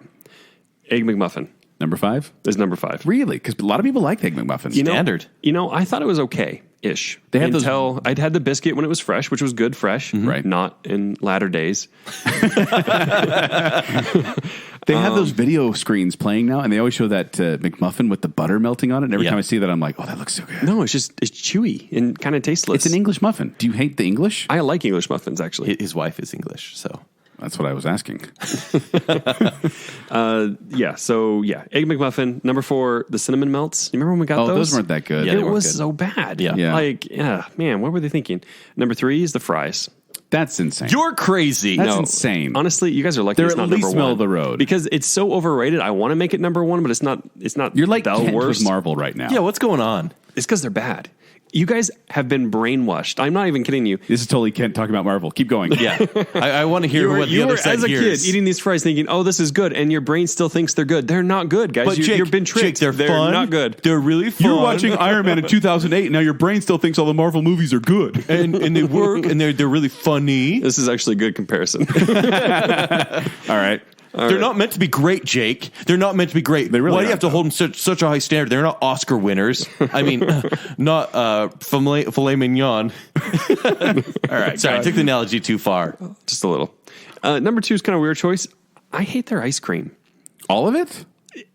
Egg McMuffin Number 5? is number 5. Really? Because a lot of people like Egg McMuffin. Standard. I thought it was okay-ish. They had those- until I'd had the biscuit when it was fresh, which was good fresh. Right. Not in latter days. They have those video screens playing now, and they always show that McMuffin with the butter melting on it. And every Yeah. time I see that, I'm like, oh, that looks so good. No, it's chewy and kind of tasteless. It's an English muffin. Do you hate the English? I like English muffins, actually. His wife is English, so. That's what I was asking. Egg McMuffin. Number 4, the cinnamon melts. You remember when we got Oh, those? those weren't that good. Yeah, It they weren't was good. so bad. Yeah. Yeah. Man, what were they thinking? Number 3 is the fries. That's insane. You're crazy. That's insane. Honestly, you guys are lucky They're it's at not least number middle 1. of the road. Because it's so overrated. I want to make it number 1, but it's not. You're like the Kent worst. with Marvel right now. Yeah, what's going on? It's because they're bad. You guys have been brainwashed. I'm not even kidding you. This is totally Kent talking about Marvel. Keep going. Yeah. I want to hear what the other side as a hears. kid eating these fries thinking, oh, this is good. And your brain still thinks they're good. They're not good, guys. But Jake, you've been tricked. Jake, they're fun. not good. They're really fun. You're watching Iron Man in 2008, and now your brain still thinks all the Marvel movies are good. and they work, and they're really funny. This is actually a good comparison. All right. They're not meant to be great, Jake. They're not meant to be great. They really Why do you aren't, have to hold them such a high standard? They're not Oscar winners. I mean, not filet mignon. All right. Sorry, I took the analogy too far. Just a little. Number 2 is kind of a weird choice. I hate their ice cream. All of it?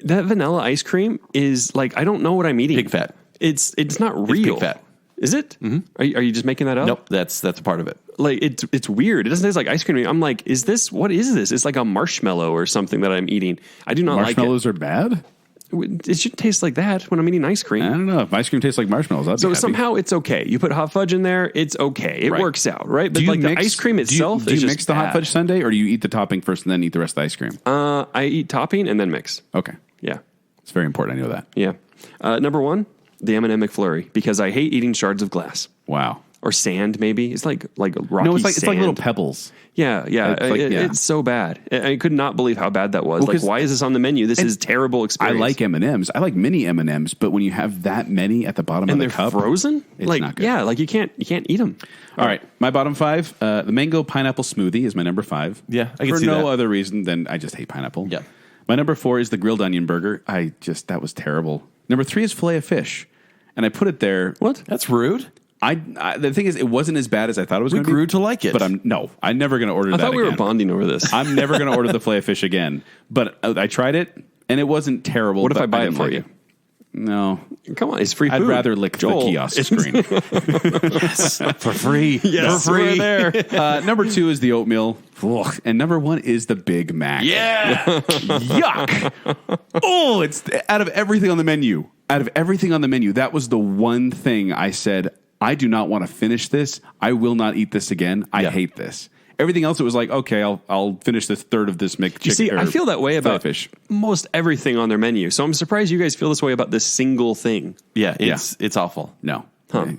That vanilla ice cream is like, I don't know what I'm eating. Pig fat. It's not real. pig fat. Is it? Mm-hmm. Are you just making that up? Nope, that's a part of it. Like it's weird. It doesn't taste like ice cream. I'm like, what is this? It's like a marshmallow or something that I'm eating. I do not like it. Marshmallows are bad? It should taste like that when I'm eating ice cream. I don't know. If ice cream tastes like marshmallows, I'd be happy. Somehow it's okay. You put hot fudge in there, it's okay. It works out, right? But the ice cream itself do you mix the hot fudge sundae, or do you eat the topping first and then eat the rest of the ice cream? I eat topping and then mix. Okay. Yeah. It's very important. I know that. Yeah. Number 1, the M&M McFlurry, because I hate eating shards of glass. Wow. Or sand, maybe. It's like rocky No, it's sand. like little pebbles. Yeah. It's so bad. I could not believe how bad that was. Like, why is this on the menu? This is terrible experience. I like M&Ms. I like mini M&Ms, but when you have that many at the bottom of the cup, frozen, it's not good. Yeah, like you can't eat them. All right, my bottom 5. The mango pineapple smoothie is my number 5. Yeah, I can for see no that. other reason than I just hate pineapple. Yeah. My number 4 is the grilled onion burger. That was terrible. Number 3 is Filet-O-Fish, and I put it there. What? That's rude. The thing is, it wasn't as bad as I thought it was going to be. We grew to like it. But I'm never going to order that I thought we were again. bonding over this. I'm never going to order the Filet-O-Fish again. But I tried it, and it wasn't terrible. What if but I buy it didn't for like you? it. No. Come on, it's free I'd food. rather lick Joel, the kiosk screen. Yes, for free. Yes, for free. we're there. Number 2 is the oatmeal. Ugh. And number 1 is the Big Mac. Yeah. Yuck. Oh, it's out of everything on the menu. That was the one thing I said, I do not want to finish this. I will not eat this again. I hate this. Everything else, it was like, okay, I'll finish this third of this McChicken. You see, I feel that way about fish. most everything on their menu. So I'm surprised you guys feel this way about this single thing. Yeah, it's awful. No.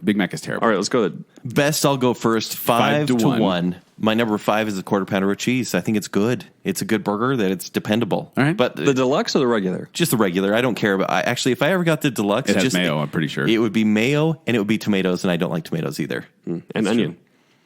Big Mac is terrible. All right, let's go. Best, I'll go first. 5 to 1. My number 5 is a quarter pounder with cheese. I think it's good. It's a good burger that it's dependable. All right. But The deluxe or the regular? just the regular. I don't care about. Actually, if I ever got the deluxe, It has just mayo, I'm pretty sure. it would be mayo and it would be tomatoes, and I don't like tomatoes either. And onion.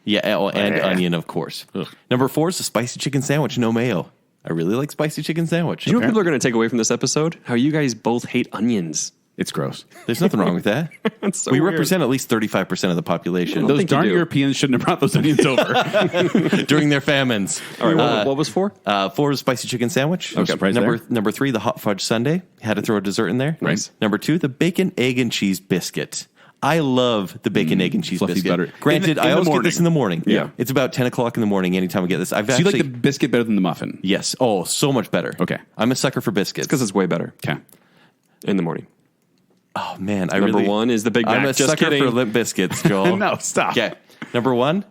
Yeah, and onion, of course. Number 4 is the spicy chicken sandwich, no mayo. I really like spicy chicken sandwich. Do you know what people are going to take away from this episode? How you guys both hate onions. It's gross. There's nothing wrong with that. That's so we weird. represent at least 35% of the population Those think you darn do. Europeans shouldn't have brought those onions over. during their famines. All right, what was 4? 4 is spicy chicken sandwich. No surprise there. Number 3, the hot fudge sundae. Had to throw a dessert in there. Nice. Number 2, the bacon, egg, and cheese biscuit. I love the bacon, egg, and cheese fluffy biscuit. butter. Granted, In the I always get morning. this in the morning. Yeah. It's about 10 o'clock in the morning anytime I get this. I've So you actually... like the biscuit better than the muffin? Yes. Oh, so much better. Okay. I'm a sucker for biscuits. Because it's way better Okay. in the morning. Oh, man. Number 1 is the Big Mac. I'm a Just sucker kidding. for limp biscuits, Joel. No, stop. Okay. Number 1,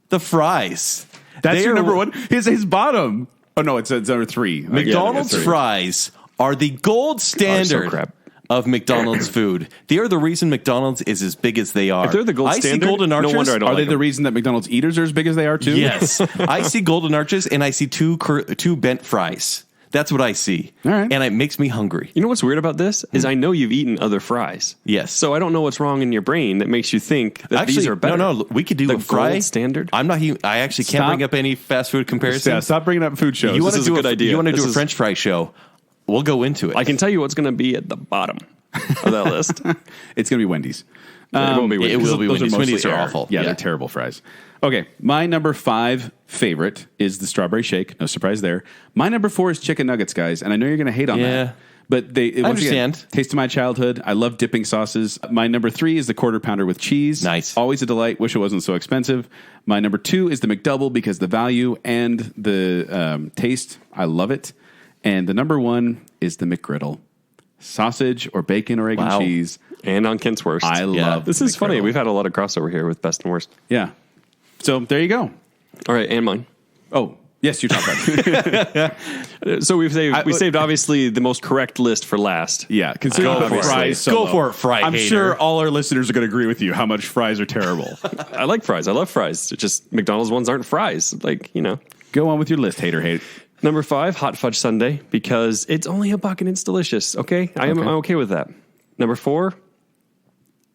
the fries. That's They your are- number 1? His bottom. Oh, no, it's number 3. McDonald's Yeah, fries are the gold standard crap. of McDonald's food. They are the reason McDonald's is as big as they are. If they're the gold I standard, see Golden no Arches. wonder I don't Are like they the them. reason that McDonald's eaters are as big as they are, too? Yes. I see Golden Arches and I see two bent fries. That's what I see. All right. And it makes me hungry. You know what's weird about this is I know you've eaten other fries. Yes. So I don't know what's wrong in your brain that makes you think that these are better. No, we could do the a fry. gold standard. I'm not even, I actually can't Stop. bring up any fast food comparison. Yeah, stop bringing up food shows. You want This to is do a good idea. You want to This do a is- French fry show? We'll go into it. I can tell you what's going to be at the bottom of that list. It's going to be Wendy's. It won't be it Wendy's. will be Those Wendy's. mostly Wendy's are air. awful. Yeah, Yeah. they're terrible fries. Okay, my number 5 favorite is the strawberry shake. No surprise there. My number 4 is chicken nuggets, guys, and I know you're going to hate on Yeah. that. But once again, understand. taste of my childhood. I love dipping sauces. My number 3 is the quarter pounder with cheese. Nice. Always a delight. Wish it wasn't so expensive. My number 2 is the McDouble because the value and the taste. I love it. And the number 1 is the McGriddle. Sausage or bacon or egg Wow. and cheese. And on Kent's Worst. I love This is McGriddle. funny. We've had a lot of crossover here with best and worst. Yeah. So there you go. All right, and mine. Oh, yes, you talk about it. So we saved obviously the most correct list for last. Yeah, considering Go the for it. fries. So Go low. for it, fry I'm hater. sure all our listeners are going to agree with you how much fries are terrible. I like fries. I love fries. It's just McDonald's ones aren't fries. Like, you know. Go on with your list, hater hate. Number 5, hot fudge sundae, because it's only $1 and it's delicious. Okay, I'm okay with that. Number 4,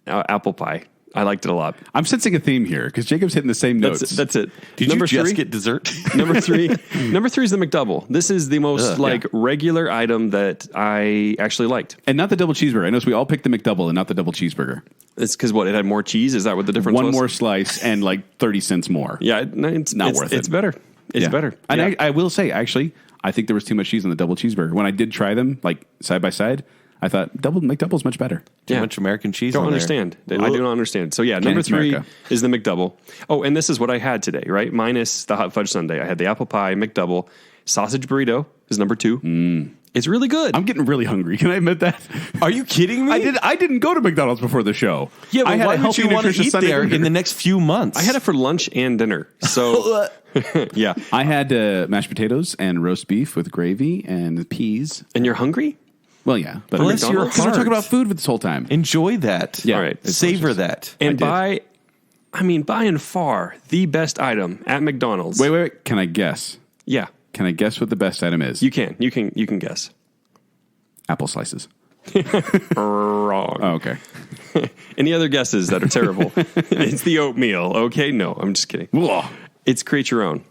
apple pie. I liked it a lot. I'm sensing a theme here because Jacob's hitting the same notes. That's it. Did number you just 3, get dessert? number 3 is the McDouble. This is the most regular item that I actually liked. And not the double cheeseburger. I noticed we all picked the McDouble and not the double cheeseburger. It's because what, it had more cheese? Is that what the difference was? One more slice and like 30 cents more. Yeah, it's Not worth it. It's better. It's Yeah. better. And Yeah. I will say, actually, I think there was too much cheese on the double cheeseburger. When I did try them, like side by side, I thought McDouble's much better. Too Yeah. much American cheese Don't on there. understand. I do not understand. So yeah, number it's 3 America. is the McDouble. Oh, and this is what I had today, right? Minus the hot fudge sundae. I had the apple pie, McDouble, sausage burrito is number 2, It's really good. I'm getting really hungry. Can I admit that? Are you kidding me? I didn't go to McDonald's before the show. Yeah, but I had why a would healthy, you want to nutritious eat Sunday there burger. in the next few months? I had it for lunch and dinner. So, yeah. I had mashed potatoes and roast beef with gravy and peas. And you're hungry? Well, yeah. But Bless your because we're heart. talking about food this whole time. Enjoy that. Yeah. All right. Savor that. And I by and far, the best item at McDonald's. Wait. Can I guess? Yeah, Can I guess what the best item is? you can guess. Apple slices. Wrong. Oh, okay. Any other guesses that are terrible? It's the oatmeal. Okay, no, I'm just kidding. Ugh. It's create your own.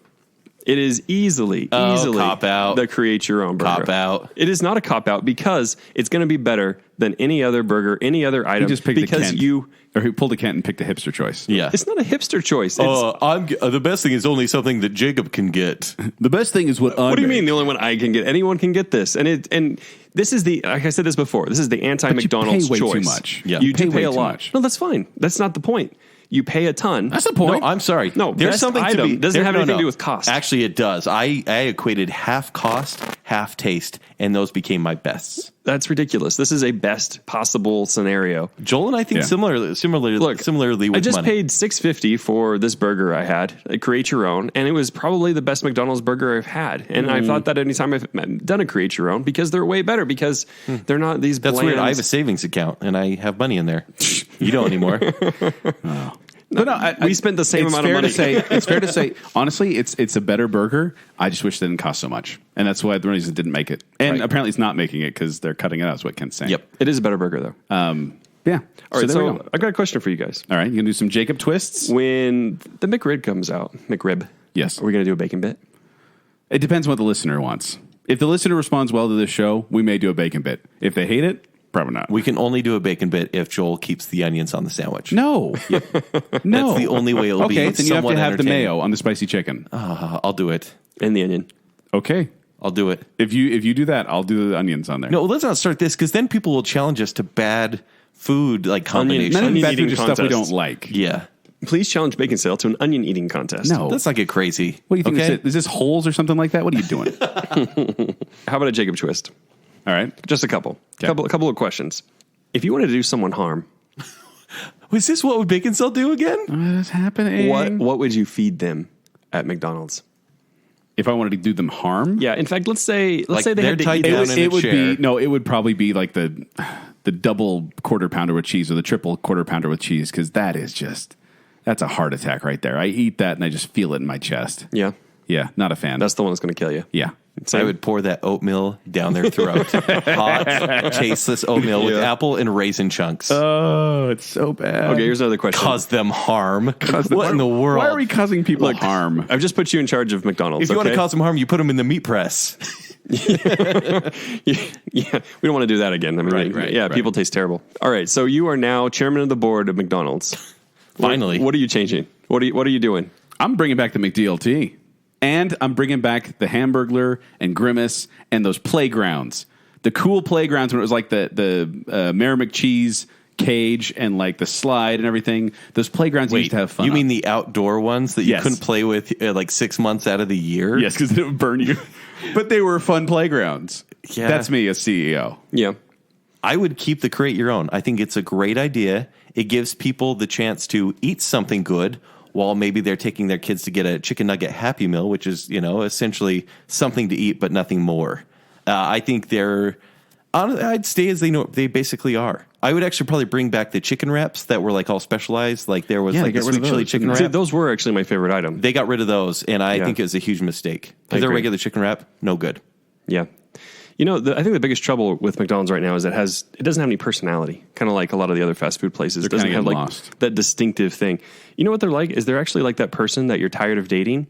It is easily cop out. the create your own burger. Cop out. It is not a cop out because it's going to be better than any other burger, any other item. He just picked because a Kent. Or he pulled a Kent and picked a hipster choice. Yeah. It's not a hipster choice. It's, The best thing is only something that Jacob can get. The best thing is what what do you mean? The only one I can get? Anyone can get this, and this is the like I said this before. This is the anti-McDonald's pay way choice. too much. Yeah. You do Pay pay way a too lot. much. No, that's fine. That's not the point. You pay a ton. That's the point. No, I'm sorry. No, there's best something item to be, doesn't have no, anything no. to do with cost. Actually, it does. I equated half cost, half taste, and those became my bests. That's ridiculous. This is a best possible scenario. Joel and I think Yeah. similarly with I just money. paid $6.50 for this burger I had. Create your own, and it was probably the best McDonald's burger I've had. And I thought that anytime I've done a create your own because they're way better because they're not these. That's bland, weird. I have a savings account and I have money in there. You don't anymore. No, we spent the same it's amount of fair money. To say, it's fair to say, honestly, it's a better burger. I just wish it didn't cost so much. And that's why the reason it didn't make it. And Right. apparently it's not making it because they're cutting it out, is what Kent's saying. Yep. It is a better burger though. Yeah. All right, there we so go. I got a question for you guys. All right, you going to do some Jacob twists? When the McRib comes out, McRib, Yes. are we going to do a bacon bit? It depends on what the listener wants. If the listener responds well to this show, we may do a bacon bit. If they hate it, probably not. We can only do a bacon bit if Joel keeps the onions on the sandwich. No. No. That's the only way it'll be Okay, then you have somewhat to have the entertaining. mayo on the spicy chicken. I'll do it. And the onion. Okay. I'll do it. If you do that, I'll do the onions on there. No, let's not start this because then people will challenge us to bad food like combinations. None of onion bad eating food is stuff we contest. don't like. Yeah. Please challenge Baconsale to an onion eating contest. No. Let's not get crazy. What do you think? Okay? Is this holes or something like that? What are you doing? How about a Jacob twist? All right. Just a couple. Okay. Couple of questions. If you wanted to do someone harm, Was this what would Baconsale do again? What is happening? what would you feed them at McDonald's? If I wanted to do them harm? Yeah, in fact, let's say Like, they they're had to tied eat down this. in a It would chair. be it would probably be like the double quarter pounder with cheese or the triple quarter pounder with cheese because that's a heart attack right there. I eat that and I just feel it in my chest. Yeah, Yeah, not a fan. that's the one that's going to kill you. yeah. I would pour that oatmeal down their throat. Hot, tasteless oatmeal with apple and raisin chunks. Oh, it's so bad. Okay, here's another question. Cause them harm. What in the world? Why are we causing people harm? I've just put you in charge of McDonald's. If you want to okay? cause them harm, you put them in the meat press. yeah, we don't want to do that again. I mean, Right. people taste terrible. All right, so you are now chairman of the board of McDonald's. Finally. What are you changing? What are you doing? I'm bringing back the McDLT. And I'm bringing back the Hamburglar and Grimace and those playgrounds. The cool playgrounds when it was like the Mayor McCheese cage and like the slide and everything. Those playgrounds you used to have fun You mean on. the outdoor ones that you Yes. couldn't play with like 6 months out of the year? Yes, because it would burn you. But they were fun playgrounds. Yeah. That's me as CEO. Yeah. I would keep the create your own. I think it's a great idea. It gives people the chance to eat something good while maybe they're taking their kids to get a chicken nugget Happy Meal, which is, essentially something to eat, but nothing more. I think I'd stay as they basically are. I would actually probably bring back the chicken wraps that were like all specialized. Like there was like get a rid of sweet chili those. chicken See, wrap. those were actually my favorite item. They got rid of those, and I Yeah. think it was a huge mistake. I Because their agree. regular chicken wrap, no good. Yeah. I think the biggest trouble with McDonald's right now is it doesn't have any personality, kind of like a lot of the other fast food places. It doesn't kinda have like getting lost. that distinctive thing. You know what they're like? Is they're actually like that person that you're tired of dating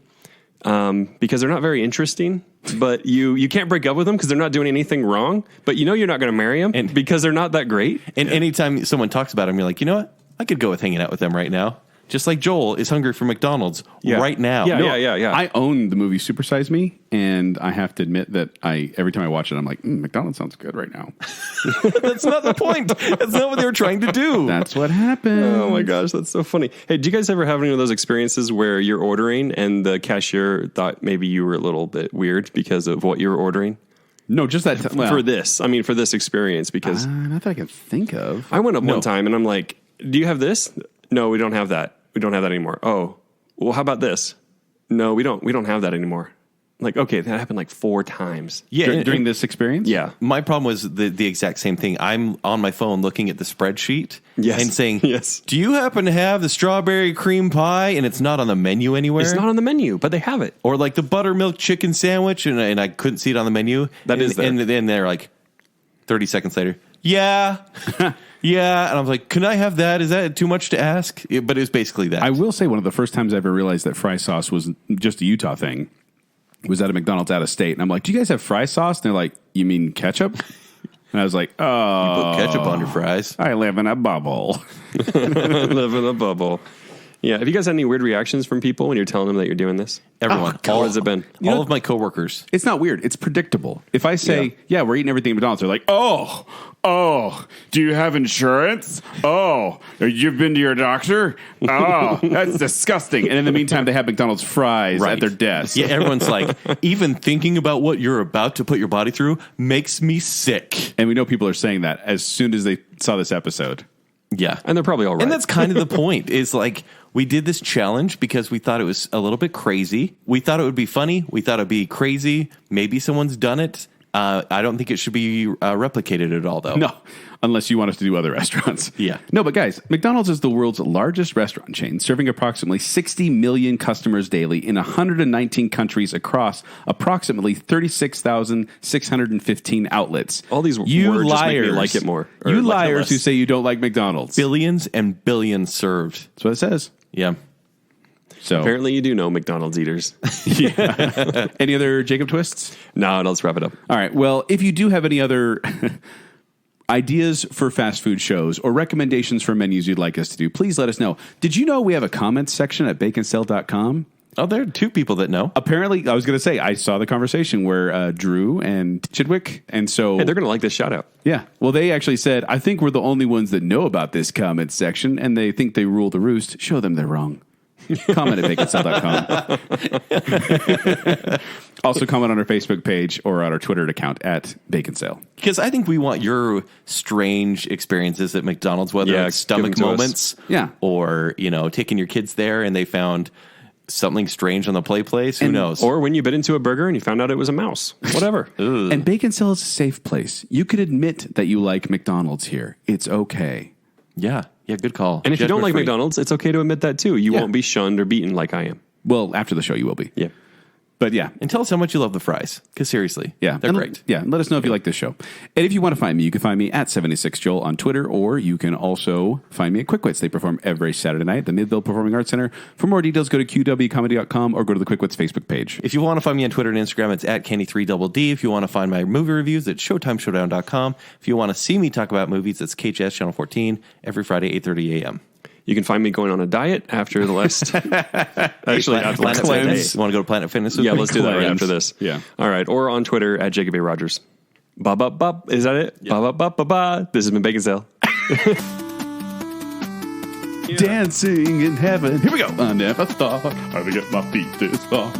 because they're not very interesting, but you can't break up with them because they're not doing anything wrong, but you're not going to marry them because they're not that great. And anytime someone talks about them, you're like, you know what? I could go with hanging out with them right now. Just like Joel is hungry for McDonald's right now. Yeah. I own the movie Super Size Me, and I have to admit that every time I watch it, I'm like, McDonald's sounds good right now. That's not the point. That's not what they were trying to do. That's what happened. Oh my gosh, that's so funny. Hey, do you guys ever have any of those experiences where you're ordering and the cashier thought maybe you were a little bit weird because of what you were ordering? No, just that for this. I mean, for this experience, because not that I can think of. I went up one time and I'm like, do you have this? No, we don't have that. We don't have that anymore. Oh, well, how about this? No, we don't have that anymore. Like, okay, that happened like 4 times. Yeah, during this experience? Yeah. My problem was the exact same thing. I'm on my phone looking at the spreadsheet and saying, do you happen to have the strawberry cream pie? And it's not on the menu anywhere. It's not on the menu, but they have it. Or like the buttermilk chicken sandwich, and I couldn't see it on the menu. Is there. And then they're like, 30 seconds later, yeah. Yeah, and I was like, can I have that? Is that too much to ask? But it was basically that. I will say one of the first times I ever realized that fry sauce was just a Utah thing was at a McDonald's out of state. And I'm like, do you guys have fry sauce? And they're like, you mean ketchup? And I was like, oh. You put ketchup on your fries. I live in a bubble. Live in a bubble. Yeah. Have you guys had any weird reactions from people when you're telling them that you're doing this? Everyone. How has it been? All of my coworkers. It's not weird. It's predictable. If I say, yeah, we're eating everything at McDonald's, they're like, oh, do you have insurance? Oh, you've been to your doctor? Oh, that's disgusting. And in the meantime, they have McDonald's fries at their desk. Yeah, everyone's like, even thinking about what you're about to put your body through makes me sick. And we know people are saying that as soon as they saw this episode. Yeah. And they're probably all right. And that's kind of the point, is like, we did this challenge because we thought it was a little bit crazy. We thought it would be funny. We thought it would be crazy. Maybe someone's done it. I don't think it should be replicated at all, though. No, unless you want us to do other restaurants. Yeah. No, but guys, McDonald's is the world's largest restaurant chain, serving approximately 60 million customers daily in 119 countries across approximately 36,615 outlets. All these you words liars, just make me like it more. You liars who say you don't like McDonald's. Billions and billions served. That's what it says. Yeah. So apparently you do know McDonald's eaters. Yeah. Any other Jacob twists? No, let's wrap it up. All right. Well, if you do have any other ideas for fast food shows or recommendations for menus you'd like us to do, please let us know. Did you know we have a comments section at baconsale.com? Oh, there are 2 people that know. Apparently, I was going to say, I saw the conversation where Drew and Chidwick, and so... Hey, they're going to like this shout out. Yeah. Well, they actually said, I think we're the only ones that know about this comments section, and they think they rule the roost. Show them they're wrong. Comment at baconsale.com. Also comment on our Facebook page or on our Twitter account at Baconsale. Because I think we want your strange experiences at McDonald's, whether it's stomach moments or, taking your kids there and they found something strange on the play place. Who knows? Or when you bit into a burger and you found out it was a mouse. Whatever. And Baconsale is a safe place. You could admit that you like McDonald's here. It's okay. Yeah. Yeah, good call. And if you don't like McDonald's, it's okay to admit that too. You won't be shunned or beaten like I am. Well, after the show, you will be. Yeah. But yeah. And tell us how much you love the fries. Because seriously, they're great. Yeah. Let us know if you like this show. And if you want to find me, you can find me at 76Joel on Twitter, or you can also find me at Quick Wits. They perform every Saturday night at the Midville Performing Arts Center. For more details, go to qwcomedy.com or go to the Quick Wits Facebook page. If you want to find me on Twitter and Instagram, it's at Kenny3DD. If you want to find my movie reviews, it's ShowtimeShowdown.com. If you want to see me talk about movies, it's KHS Channel 14 every Friday, 8:30 a.m. You can find me going on a diet after the last... Actually, after Planet Fitness. You want to go to Planet Fitness? Yeah, let's do that right after this. Yeah. All right. Or on Twitter at Jacob A. Rogers. Ba-ba-ba. Is that it? Yeah. Ba-ba-ba-ba-ba. This has been Baconsale. Dancing in heaven. Here we go. I never thought I would get my feet this far.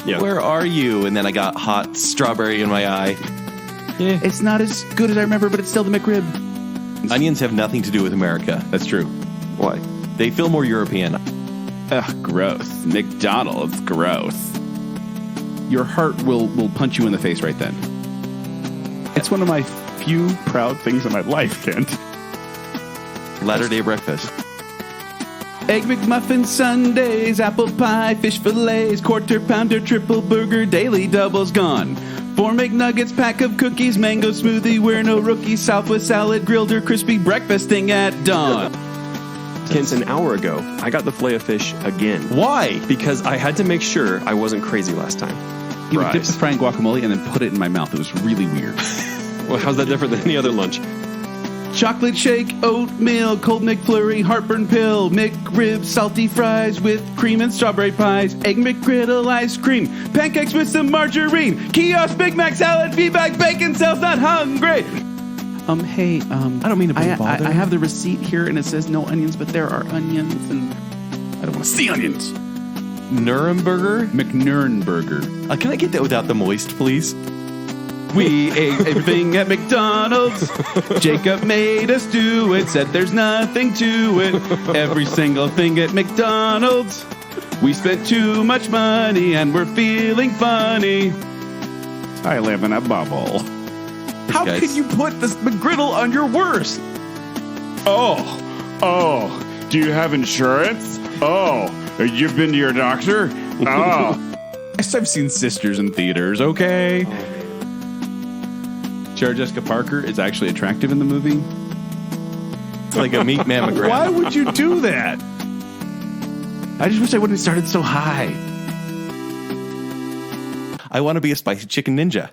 Yeah. Where are you? And then I got hot strawberry in my eye. Yeah. It's not as good as I remember, but it's still the McRib. Onions have nothing to do with America. That's true. Why? They feel more European. Ugh, gross. McDonald's, gross. Your heart will punch you in the face right then. It's one of my few proud things in my life, Kent. Latter-day breakfast. Egg McMuffin Sundays, apple pie, fish fillets, quarter pounder, triple burger, daily doubles gone. 4 McNuggets, pack of cookies, mango smoothie, we're no rookies, Southwest salad, grilled or crispy, breakfasting at dawn. Kent, an hour ago, I got the Filet-O-Fish again. Why? Because I had to make sure I wasn't crazy last time. You would dip the fry in guacamole and then put it in my mouth. It was really weird. Well, how's that different than any other lunch? Chocolate shake, oatmeal, cold McFlurry, heartburn pill, McRib, salty fries with cream and strawberry pies, Egg McGriddle ice cream, pancakes with some margarine, kiosk Big Mac salad, feedback, Baconsale's not hungry. Hey, I don't mean to bother. I have the receipt here and it says no onions, but there are onions and I don't want to see onions. Nuremberger? McNurnberger. Can I get that without the moist, please? We ate everything at McDonald's. Jacob made us do it, said there's nothing to it. Every single thing at McDonald's. We spent too much money and we're feeling funny. I live in a bubble. How can you put this McGriddle on your worst? Oh, do you have insurance? Oh, you've been to your doctor? Oh. I've seen Sisters in theaters, okay? Sarah Jessica Parker is actually attractive in the movie. It's like a meat mammogram. Why would you do that? I just wish I wouldn't have started so high. I want to be a spicy chicken ninja.